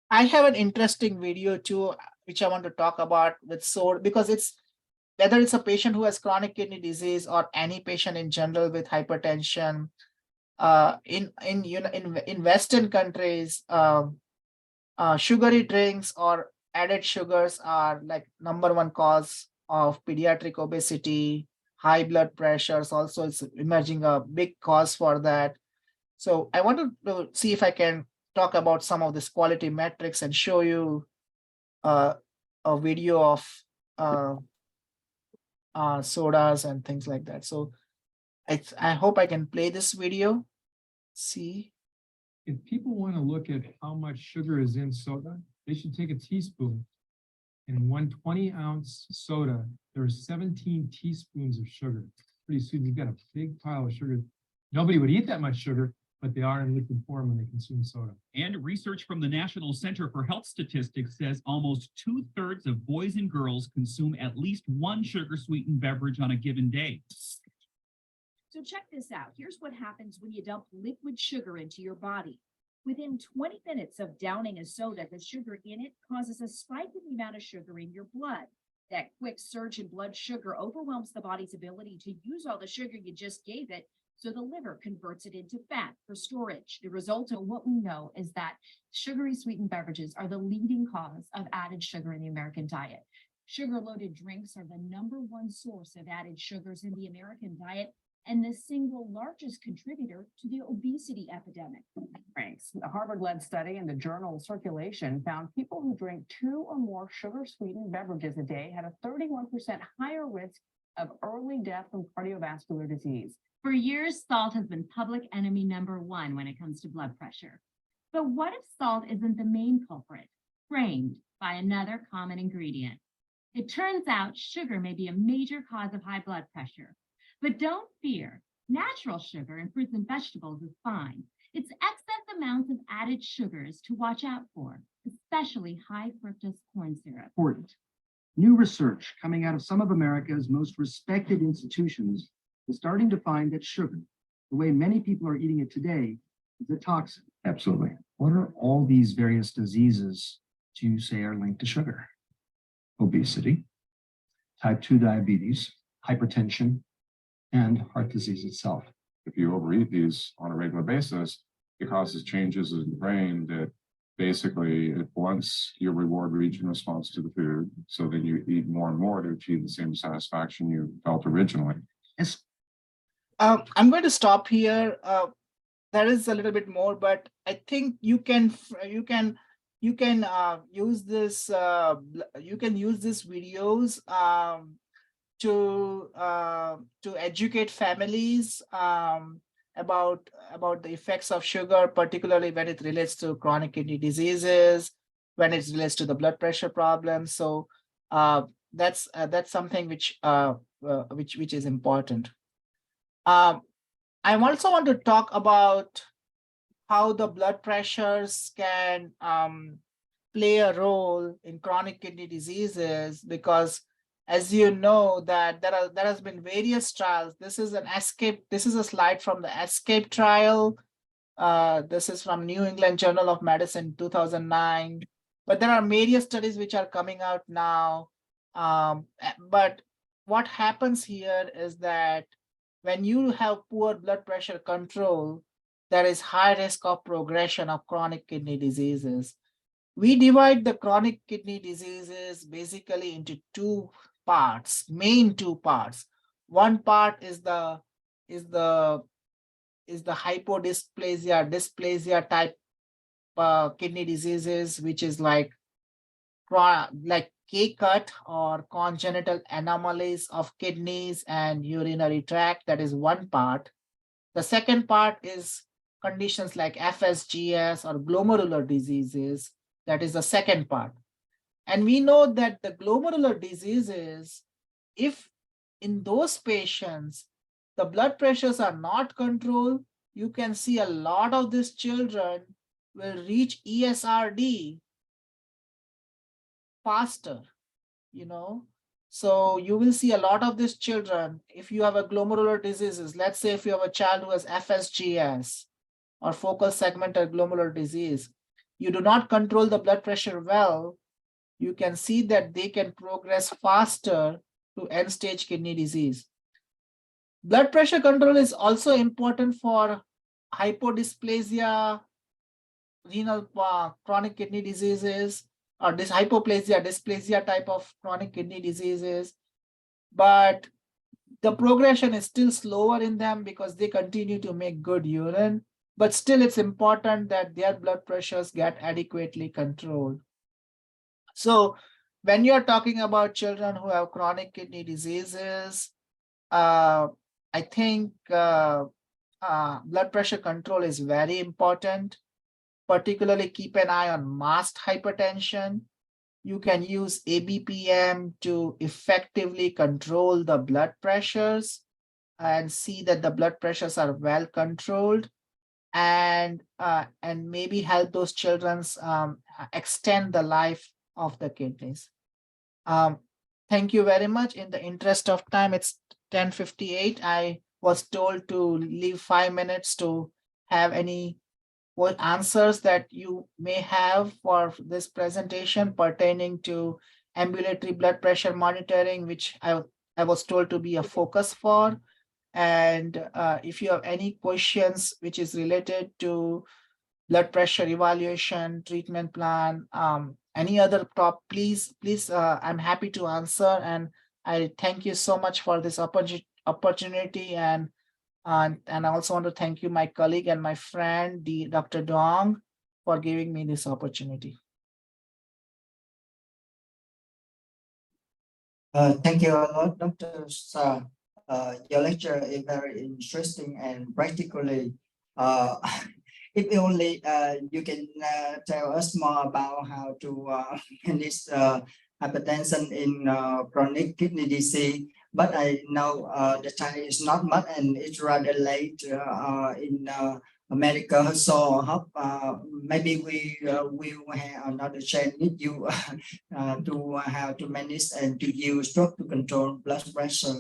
I have an interesting video too, which I want to talk about with soda, because whether it's a patient who has chronic kidney disease or any patient in general with hypertension, in Western countries, sugary drinks or added sugars are like #1 cause of pediatric obesity. High blood pressures also is emerging a big cause for that. So I want to see if I can talk about some of this quality metrics and show you a video of sodas and things like that. So I hope I can play this video. See.
If people want to look at how much sugar is in soda, they should take a teaspoon. And in 1 20-ounce soda, there are 17 teaspoons of sugar. Pretty soon you've got a big pile of sugar. Nobody would eat that much sugar, but they are in liquid form when they consume soda.
And research from the National Center for Health Statistics says almost 2/3 of boys and girls consume at least one sugar-sweetened beverage on a given day.
So check this out. Here's what happens when you dump liquid sugar into your body. Within 20 minutes of downing a soda, the sugar in it causes a spike in the amount of sugar in your blood. That quick surge in blood sugar overwhelms the body's ability to use all the sugar you just gave it, So the liver converts it into fat for storage. The result of what we know is that sugary sweetened beverages are the leading cause of added sugar in the American diet. Sugar-loaded drinks are the #1 source of added sugars in the American diet and the single largest contributor to the obesity epidemic.
Drinks. A Harvard-led study in the journal Circulation found people who drink 2 or more sugar-sweetened beverages a day had a 31% higher risk of early death from cardiovascular disease.
For years, salt has been public enemy #1 when it comes to blood pressure. But what if salt isn't the main culprit, framed by another common ingredient? It turns out sugar may be a major cause of high blood pressure. But don't fear, natural sugar in fruits and vegetables is fine. It's excess amounts of added sugars to watch out for, especially high fructose corn syrup.
Important. New research coming out of some of America's most respected institutions is starting to find that sugar, the way many people are eating it today, is a toxin. Absolutely. What are all these various diseases do you say are linked to sugar? Obesity, type 2 diabetes, hypertension, and heart disease itself.
If you overeat these on a regular basis, it causes changes in the brain that basically it blunts your reward region response to the food. So then you eat more and more to achieve the same satisfaction you felt originally.
Yes. I'm going to stop here. There is a little bit more, but I think you can use this. You can use these videos to educate families about the effects of sugar, particularly when it relates to chronic kidney diseases, when it relates to the blood pressure problems. So that's something which is important. I also want to talk about how the blood pressures can play a role in chronic kidney diseases, because as you know that there has been various trials. This is a slide from the ESCAPE trial. This is from New England Journal of Medicine 2009. But there are various studies which are coming out now. But what happens here is that when you have poor blood pressure control, there is high risk of progression of chronic kidney diseases. We divide the chronic kidney diseases basically into two parts, main two parts. One part is the hypodysplasia, dysplasia type kidney diseases, which is like K-cut or congenital anomalies of kidneys and urinary tract. That is one part. The second part is conditions like FSGS or glomerular diseases. That is the second part. And we know that the glomerular diseases, if in those patients, the blood pressures are not controlled, you can see a lot of these children will reach ESRD faster, So you will see a lot of these children, if you have a glomerular diseases, let's say if you have a child who has FSGS or focal segmental glomerular disease, you do not control the blood pressure well, you can see that they can progress faster to end-stage kidney disease. Blood pressure control is also important for hypodysplasia, renal chronic kidney diseases, or this hypoplasia, dysplasia type of chronic kidney diseases. But the progression is still slower in them because they continue to make good urine. But still, it's important that their blood pressures get adequately controlled. So when you're talking about children who have chronic kidney diseases, I think blood pressure control is very important. Particularly keep an eye on masked hypertension. You can use ABPM to effectively control the blood pressures and see that the blood pressures are well controlled, and maybe help those children extend the life of the kidneys. Thank you very much. In the interest of time, it's 10:58. I was told to leave 5 minutes to have any answers that you may have for this presentation pertaining to ambulatory blood pressure monitoring, which I was told to be a focus for. And if you have any questions which is related to blood pressure evaluation, treatment plan, any other top, please, I'm happy to answer. And I thank you so much for this opportunity. And I also want to thank you, my colleague and my friend, Dr. Dong, for giving me this opportunity.
Thank you a lot, Dr. Sa. Your lecture is very interesting and practically, if only you can tell us more about how to manage hypertension in chronic kidney disease. But I know the time is not much and it's rather late in America, so hope maybe we will have another chance with you to how to manage and to use drug to control blood pressure.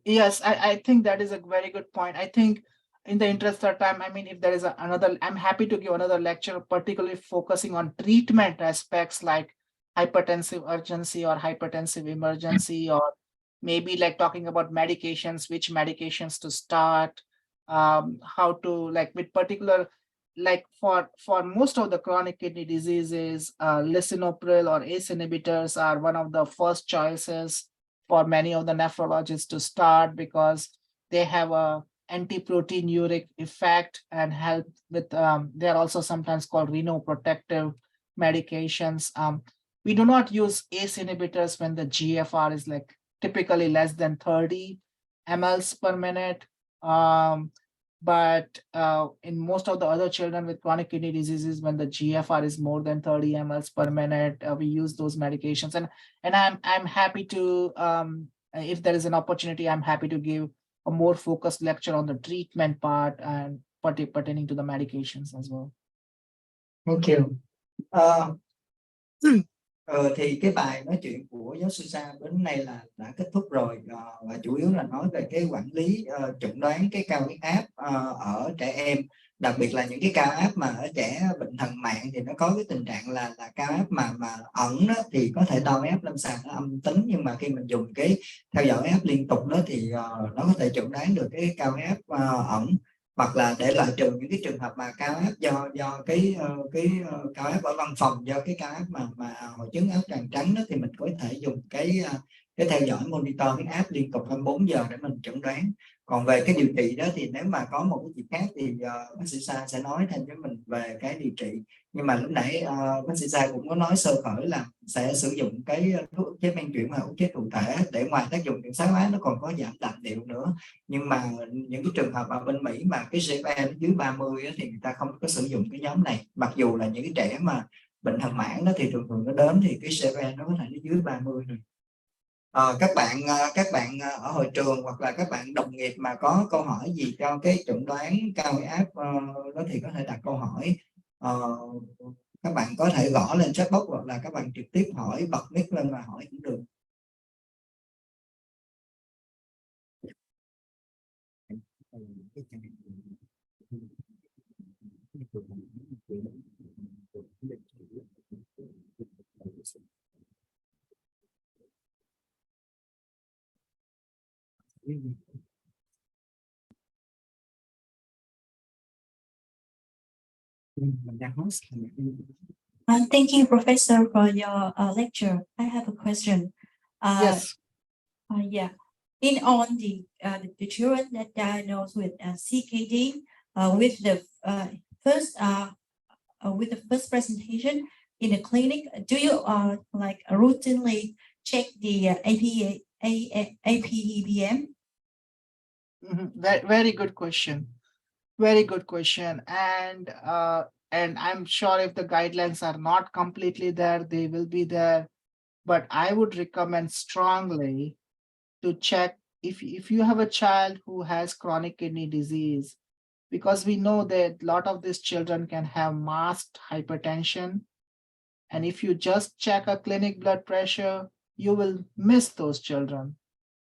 Yes, I think that is a very good point. I think in the interest of time, I mean, if there is another, I'm happy to give another lecture, particularly focusing on treatment aspects like hypertensive urgency or hypertensive emergency, or maybe like talking about medications, which medications to start, how to, like, with particular, like for most of the chronic kidney diseases, lisinopril or ACE inhibitors are one of the first choices for many of the nephrologists to start, because they have a anti-proteinuric effect and help with, they're also sometimes called renoprotective medications. We do not use ACE inhibitors when the GFR is like typically less than 30 mLs per minute. But in most of the other children with chronic kidney diseases, when the GFR is more than 30 mLs per minute, we use those medications. And I'm happy to, if there is an opportunity, I'm happy to give a more focused lecture on the treatment part and pertaining to the medications as well.
Thank you. Thì cái bài nói chuyện của giáo sư Sa đến nay là đã kết thúc rồi, và chủ yếu là nói về cái quản lý chẩn đoán cái cao huyết áp ở trẻ em, đặc biệt là những cái cao áp mà ở trẻ bệnh thận mạng thì nó có cái tình trạng là cao áp mà ẩn đó, thì có thể đo áp lâm sàng nó âm tính, nhưng mà khi mình dùng cái theo dõi áp liên tục đó thì nó có thể chẩn đoán được cái cao áp ẩn, hoặc là để loại trừ những cái trường hợp mà cao áp do cái cao áp ở văn phòng, do cái cao áp mà hội chứng áo tràng trắng đó, thì mình có thể dùng cái theo dõi monitor huyết áp liên tục 24 giờ để mình chẩn đoán. Còn về cái điều trị đó thì nếu mà có một cái gì khác thì bác sĩ Sa sẽ nói thêm với mình về cái điều trị. Nhưng mà lúc nãy bác sĩ Sa cũng có nói sơ khởi là sẽ sử dụng cái thuốc ức chế men chuyển và ức chế thụ thể để ngoài tác dụng kiểm soát hóa nó còn có giảm đạm điệu nữa. Nhưng mà những cái trường hợp ở bên Mỹ mà cái GFR dưới 30 thì người ta không có sử dụng cái nhóm này, mặc dù là những cái trẻ mà bệnh thận mãn đó thì thường nó đến thì cái GFR nó có thể dưới 30 rồi. Các bạn ở hội trường hoặc là các bạn đồng nghiệp mà có câu hỏi gì cho cái chẩn đoán cao huyết áp đó thì có thể đặt câu hỏi. Các bạn có thể gõ lên chat box hoặc là các bạn trực tiếp hỏi, bật mic lên và hỏi cũng được.
Thank you, Professor, for your lecture. I have a question.
Yes.
Yeah. In on the children that diagnosed with CKD, with the first presentation in the clinic, do you like routinely check the APEBM?
Very good question. Very good question. And I'm sure if the guidelines are not completely there, they will be there. But I would recommend strongly to check if you have a child who has chronic kidney disease, because we know that a lot of these children can have masked hypertension. And if you just check a clinic blood pressure, you will miss those children.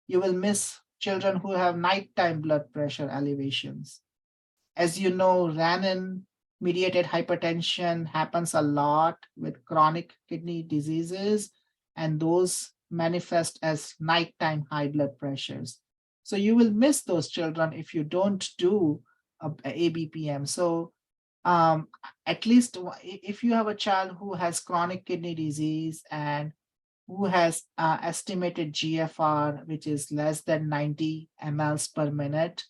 You will miss children who have nighttime blood pressure elevations. As you know, renin-mediated hypertension happens a lot with chronic kidney diseases, and those manifest as nighttime high blood pressures. So you will miss those children if you don't do a ABPM. So at least if you have a child who has chronic kidney disease and who has estimated GFR, which is less than 90 mLs per minute,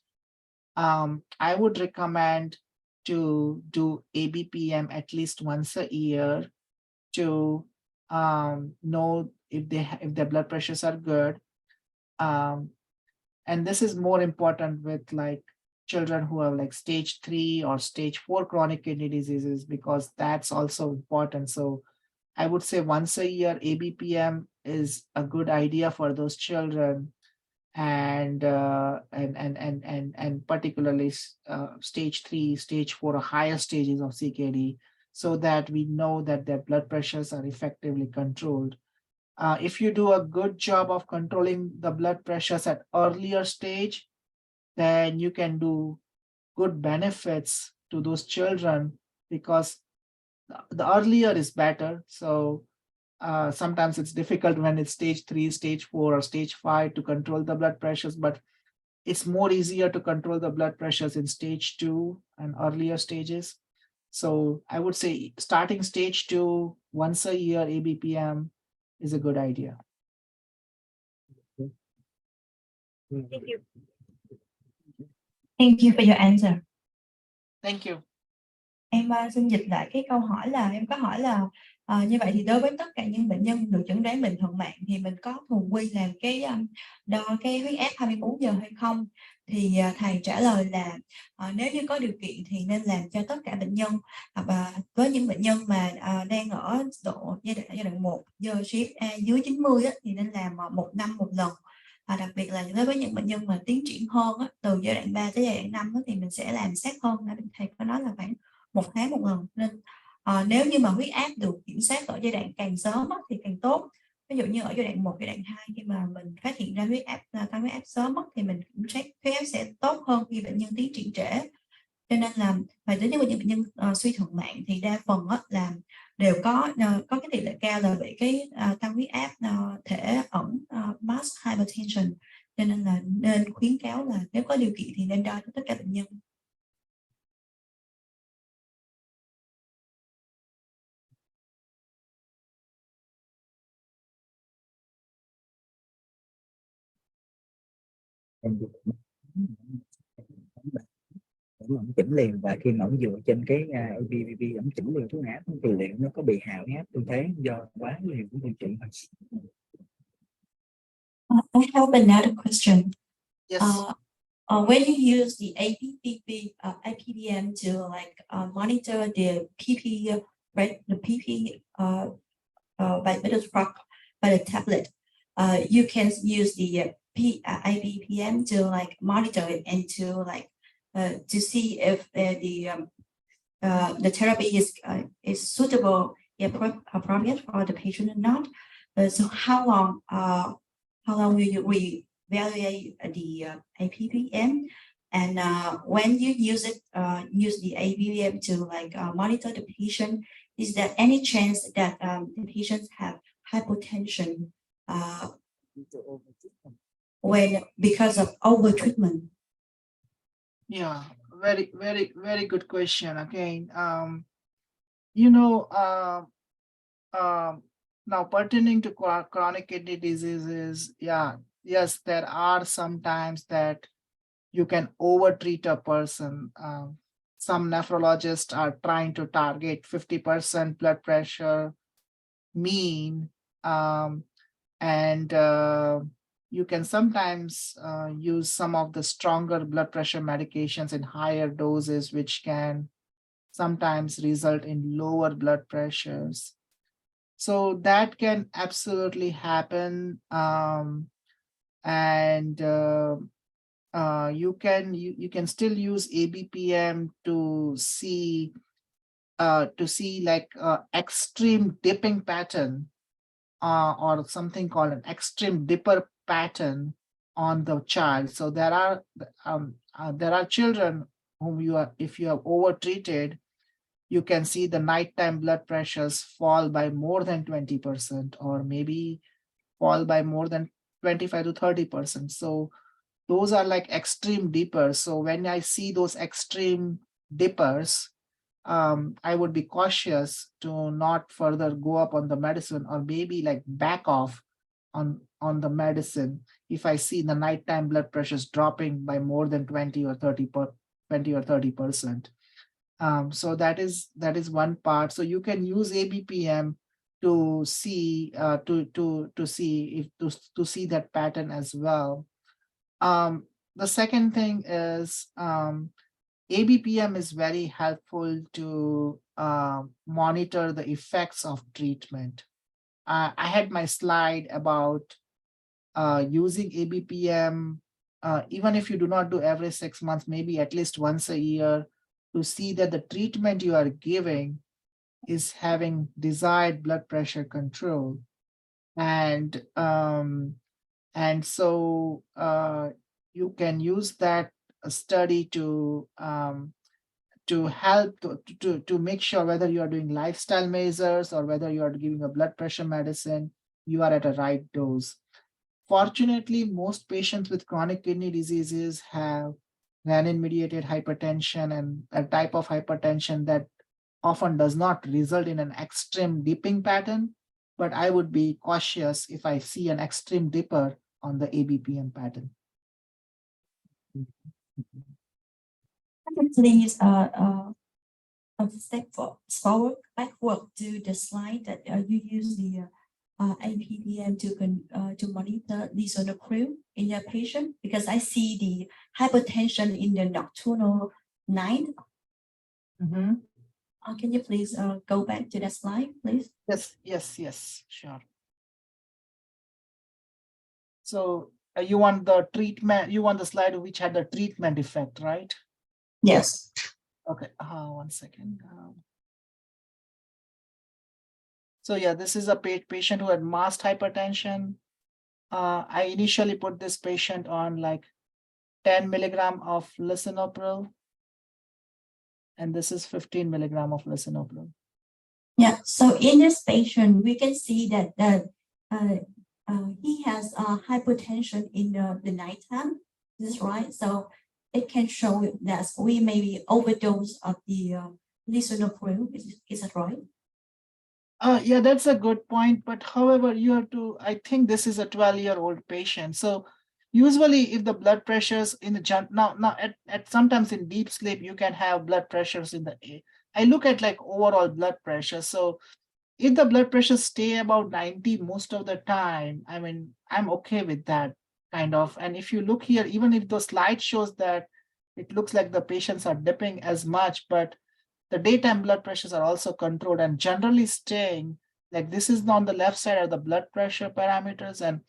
I would recommend to do ABPM at least once a year to know if their blood pressures are good. And this is more important with like children who have like stage 3 or stage 4 chronic kidney diseases, because that's also important. So I would say once a year ABPM is a good idea for those children, and particularly stage 3, stage 4, or higher stages of CKD, so that we know that their blood pressures are effectively controlled. If you do a good job of controlling the blood pressures at earlier stage, then you can do good benefits to those children, because the earlier is better. So sometimes it's difficult when it's stage 3, stage 4, or stage 5 to control the blood pressures, but it's more easier to control the blood pressures in stage 2 and earlier stages. So I would say starting stage 2 once a year ABPM is a good idea.
Thank you. Thank you for your answer.
Thank you.
Em xin dịch lại cái câu hỏi là em có hỏi là như vậy thì đối với tất cả những bệnh nhân được chẩn đoán bệnh thuận mạng thì mình có thường quy làm cái đo cái huyết áp 24 giờ hay không? Thì thầy trả lời là nếu như có điều kiện thì nên làm cho tất cả bệnh nhân, và với những bệnh nhân mà đang ở giai đoạn 1 giờ GFR dưới 90 á, thì nên làm 1 năm một lần. Đặc biệt là đối với những bệnh nhân mà tiến triển hơn á, từ giai đoạn 3 tới giai đoạn 5 á, thì mình sẽ làm sát hơn. Thầy có nói là khoảng 1 tháng một lần, nên nếu như mà huyết áp được kiểm soát ở giai đoạn càng sớm á, thì càng tốt. Ví dụ như ở giai đoạn 1, giai đoạn 2 khi mà mình phát hiện ra tăng huyết áp sớm á, thì mình kiểm soát huyết áp sẽ tốt hơn khi bệnh nhân tiến triển trễ. Cho nên là phải đến với những bệnh nhân suy thận mạng thì đa phần á, là đều có cái tỷ lệ cao là bị cái tăng huyết áp thể ẩn mass hypertension. Cho nên là nên khuyến cáo là nếu có điều kiện thì nên đo cho tất cả bệnh nhân.
Ổng chỉnh liền, và khi mà ổng dựa trên cái ABPM ổng chỉnh liền thuốc áp thì liệu nó có bị hạ huyết áp tư thế do quá liều của điều trị không?
I have another question.
Yes.
When you use the ABPM to like monitor the PP by the tablet, you can use the ABPM to like monitor it and to like to see if the therapy is suitable, appropriate for the patient or not. So how long will you evaluate the ABPM, and when you use the ABPM to like monitor the patient, is there any chance that the patients have hypotension because of over treatment?
Yeah, very good question. Again, now pertaining to chronic kidney diseases, yes, there are some times that you can overtreat a person. Some nephrologists are trying to target 50% blood pressure mean, and you can sometimes use some of the stronger blood pressure medications in higher doses, which can sometimes result in lower blood pressures. So that can absolutely happen. And you can still use ABPM to see like extreme dipping pattern, or something called an extreme dipper pattern on the child. So there are children whom if you have overtreated, you can see the nighttime blood pressures fall by more than 20%, or maybe fall by more than 25 to 30%. So those are like extreme dippers. So when I see those extreme dippers, I would be cautious to not further go up on the medicine, or maybe like back off on the medicine if I see the nighttime blood pressures dropping by more than 20 or 30%. So that is one part. So you can use ABPM to see to see that pattern as well. The second thing is ABPM is very helpful to monitor the effects of treatment. I had my slide about using ABPM, even if you do not do every 6 months, maybe at least once a year, to see that the treatment you are giving is having desired blood pressure control. And so you can use that study to help to make sure whether you are doing lifestyle measures or whether you are giving a blood pressure medicine, you are at a right dose. Fortunately, most patients with chronic kidney diseases have renin-mediated hypertension, and a type of hypertension that often does not result in an extreme dipping pattern, but I would be cautious if I see an extreme dipper on the ABPM pattern.
Please step backward to the slide that you use the ABPM to monitor lisinopril in your patient, because I see the hypertension in the nocturnal night. Can you please go back to that slide, please?
Yes, sure. So you want the treatment, you want the slide which had the treatment effect, right?
Yes.
Okay, 1 second. So yeah, this is a patient who had masked hypertension. I initially put this patient on like 10 milligram of lisinopril, and this is 15 milligram of lisinopril.
Yeah, so in this patient, we can see that he has hypertension in the nighttime. This is right. So it can show that we maybe overdose of the lisinopril. Is that right?
Yeah, that's a good point. But however, you have to, I think this is a 12-year-old patient. So usually if the blood pressures in the now at sometimes in deep sleep, you can have blood pressures in the I look at like overall blood pressure. So if the blood pressures stay about 90 most of the time, I mean, I'm okay with that kind of. And if you look here, even if the slide shows that it looks like the patients are dipping as much, but the daytime blood pressures are also controlled and generally staying, like this is on the left side of the blood pressure parameters, and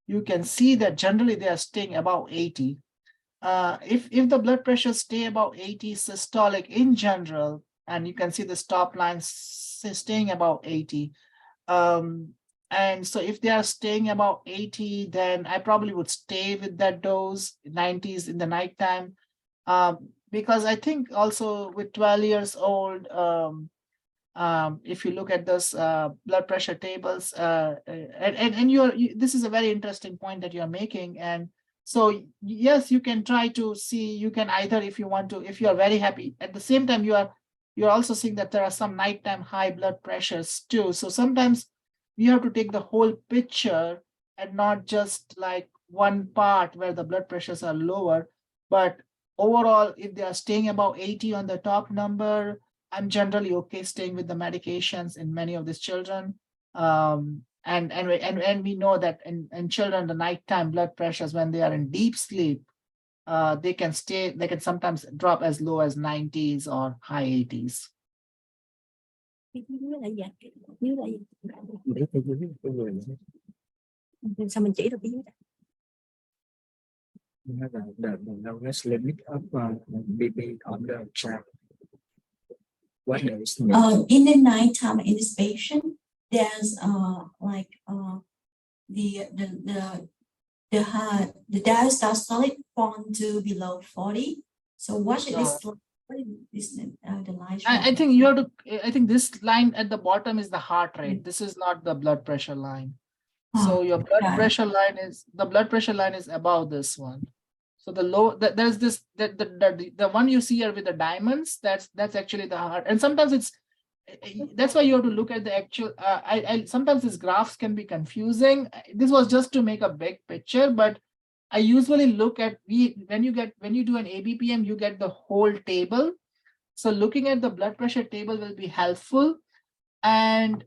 you can see that generally they are staying about 80. If the blood pressures stay about 80 systolic in general, and you can see the stop lines staying about 80. And so if they are staying about 80, then I probably would stay with that dose, 90s in the nighttime. Because I think also with 12 years old, if you look at those blood pressure tables, this is a very interesting point that you're making. And so, yes, you can try to see, you can either, if you want to, if you are very happy, at the same time, you're also seeing that there are some nighttime high blood pressures too. So sometimes you have to take the whole picture and not just like one part where the blood pressures are lower, but overall, if they are staying about 80 on the top number, I'm generally okay staying with the medications in many of these children. And we know that in children, the nighttime blood pressures, when they are in deep sleep, they can sometimes drop as low as 90s or high 80s.
Sao mình chỉ được cái
Lowest limit of BP on the chart. What is
in the nighttime in this patient, there's the diastolic fall to below 40. So what is this the line?
I think you have to. I think this line at the bottom is the heart rate. This is not the blood pressure line. So your blood pressure line is above this one. So the low, there's this, the one you see here with the diamonds, that's actually the heart. And sometimes that's why you have to look at the actual, sometimes these graphs can be confusing. This was just to make a big picture, but I usually look at, when you do an ABPM, you get the whole table. So looking at the blood pressure table will be helpful. And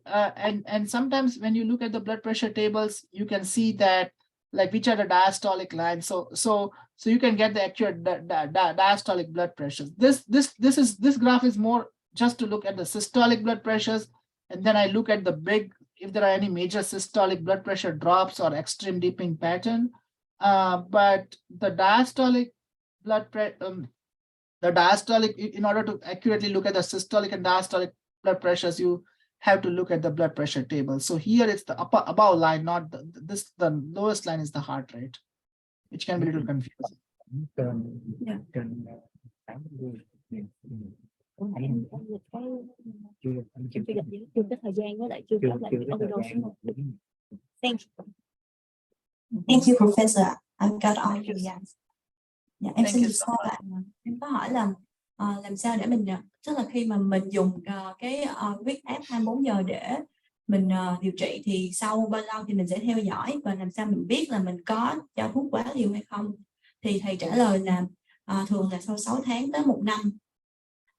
sometimes when you look at the blood pressure tables, you can see that like which are the diastolic lines. So you can get the actual diastolic blood pressures. This graph is more just to look at the systolic blood pressures, and then I look at the big, if there are any major systolic blood pressure drops or extreme dipping pattern. But the diastolic blood pressure, in order to accurately look at the systolic and diastolic blood pressures, you have to look at the blood pressure table. So here it's the above line, not the lowest line is the heart rate, which can be a little confusing.
Thank you, Professor. I've got all your yes. Dạ, em
Thank
xin
you
được
so
sau
much.
lại. Em có hỏi là làm sao để mình, tức là khi mà mình dùng cái huyết áp 24 giờ để mình điều trị thì sau bao lâu thì mình sẽ theo dõi, và làm sao mình biết là mình có cho thuốc quá liều hay không? Thì thầy trả lời là thường là sau 6 tháng tới 1 năm.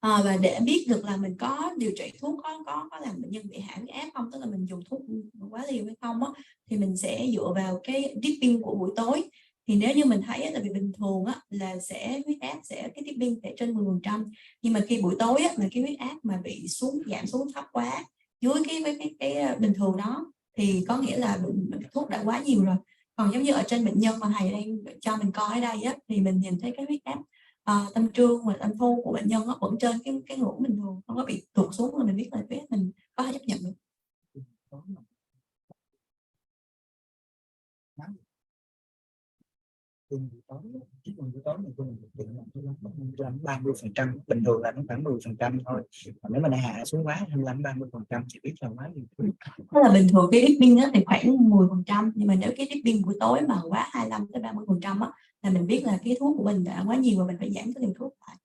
Và để biết được là mình có điều trị thuốc có làm bệnh nhân bị hạ huyết áp không, tức là mình dùng thuốc quá liều hay không á, thì mình sẽ dựa vào cái dipping của buổi tối. Thì nếu như mình thấy là vì bình thường á, là huyết áp cái dipping sẽ trên 10%, nhưng mà khi buổi tối á, mà cái huyết áp mà bị giảm xuống thấp quá dưới cái bình thường đó, thì có nghĩa là thuốc đã quá nhiều rồi. Còn giống như ở trên bệnh nhân mà thầy đang cho mình coi ở đây á, thì mình nhìn thấy cái huyết áp tâm trương và tâm thu của bệnh nhân nó vẫn trên cái ngưỡng bình thường, không có bị tụt xuống, là mình biết là huyết mình có thể chấp nhận được.
buổi tối mình định là 30%, bình thường là nó khoảng 10% thôi. Còn nếu mà nó hạ xuống quá 25-30% thì biết là quá nhiều.
Tức là bình thường cái dipping á thì khoảng 10%, nhưng mà nếu cái dipping buổi tối mà quá 25-30% á, là mình biết là cái thuốc của mình đã quá nhiều và mình phải giảm cái liều thuốc lại.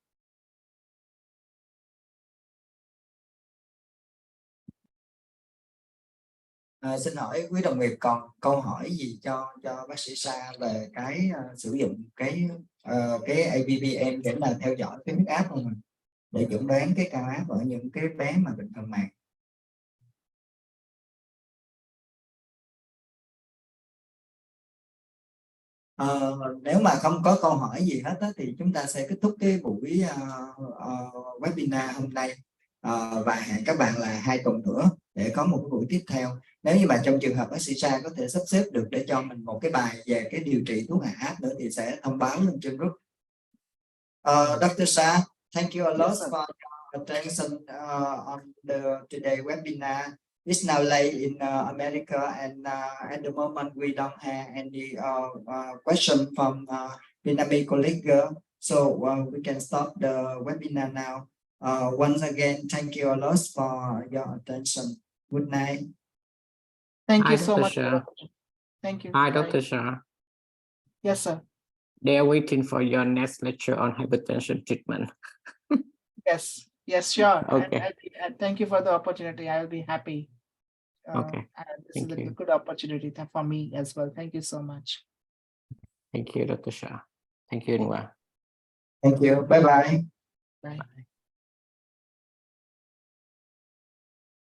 Xin hỏi quý đồng nghiệp còn câu hỏi gì cho bác sĩ Sa về cái sử dụng cái ABPM để mà theo dõi cái huyết áp của mình, để chẩn đoán cái cao áp ở những cái bé mà bệnh phần mạc. Nếu mà không có câu hỏi gì hết thì chúng ta sẽ kết thúc cái buổi webinar hôm nay, và hẹn các bạn là 2 tuần nữa để có một cái buổi tiếp theo. Nếu như mà trong trường hợp bác sĩ Sa có thể sắp xếp được để cho mình một cái bài về cái điều trị thuốc hạ áp nữa thì sẽ thông báo lên trên group. Dr. Sa, thank you a lot for your attention on the today webinar. It's now late in America, and at the moment we don't have any question from Vietnamese colleague, so we can stop the webinar now. Once again, thank you a lot for your attention. Good night.
Thank you
Hi,
so
Dr.
much.
Shah.
Thank you.
Hi,
Bye.
Dr. Shah.
Yes, sir.
They are waiting for your next lecture on hypertension treatment.
Yes, sure.
Okay.
And thank you for the opportunity. I'll be happy.
Okay.
And this
Thank
is a
you.
good opportunity for me as well. Thank you so much.
Thank you, Dr. Shah. Thank you, Inwa.
Thank you. Bye bye.
Bye.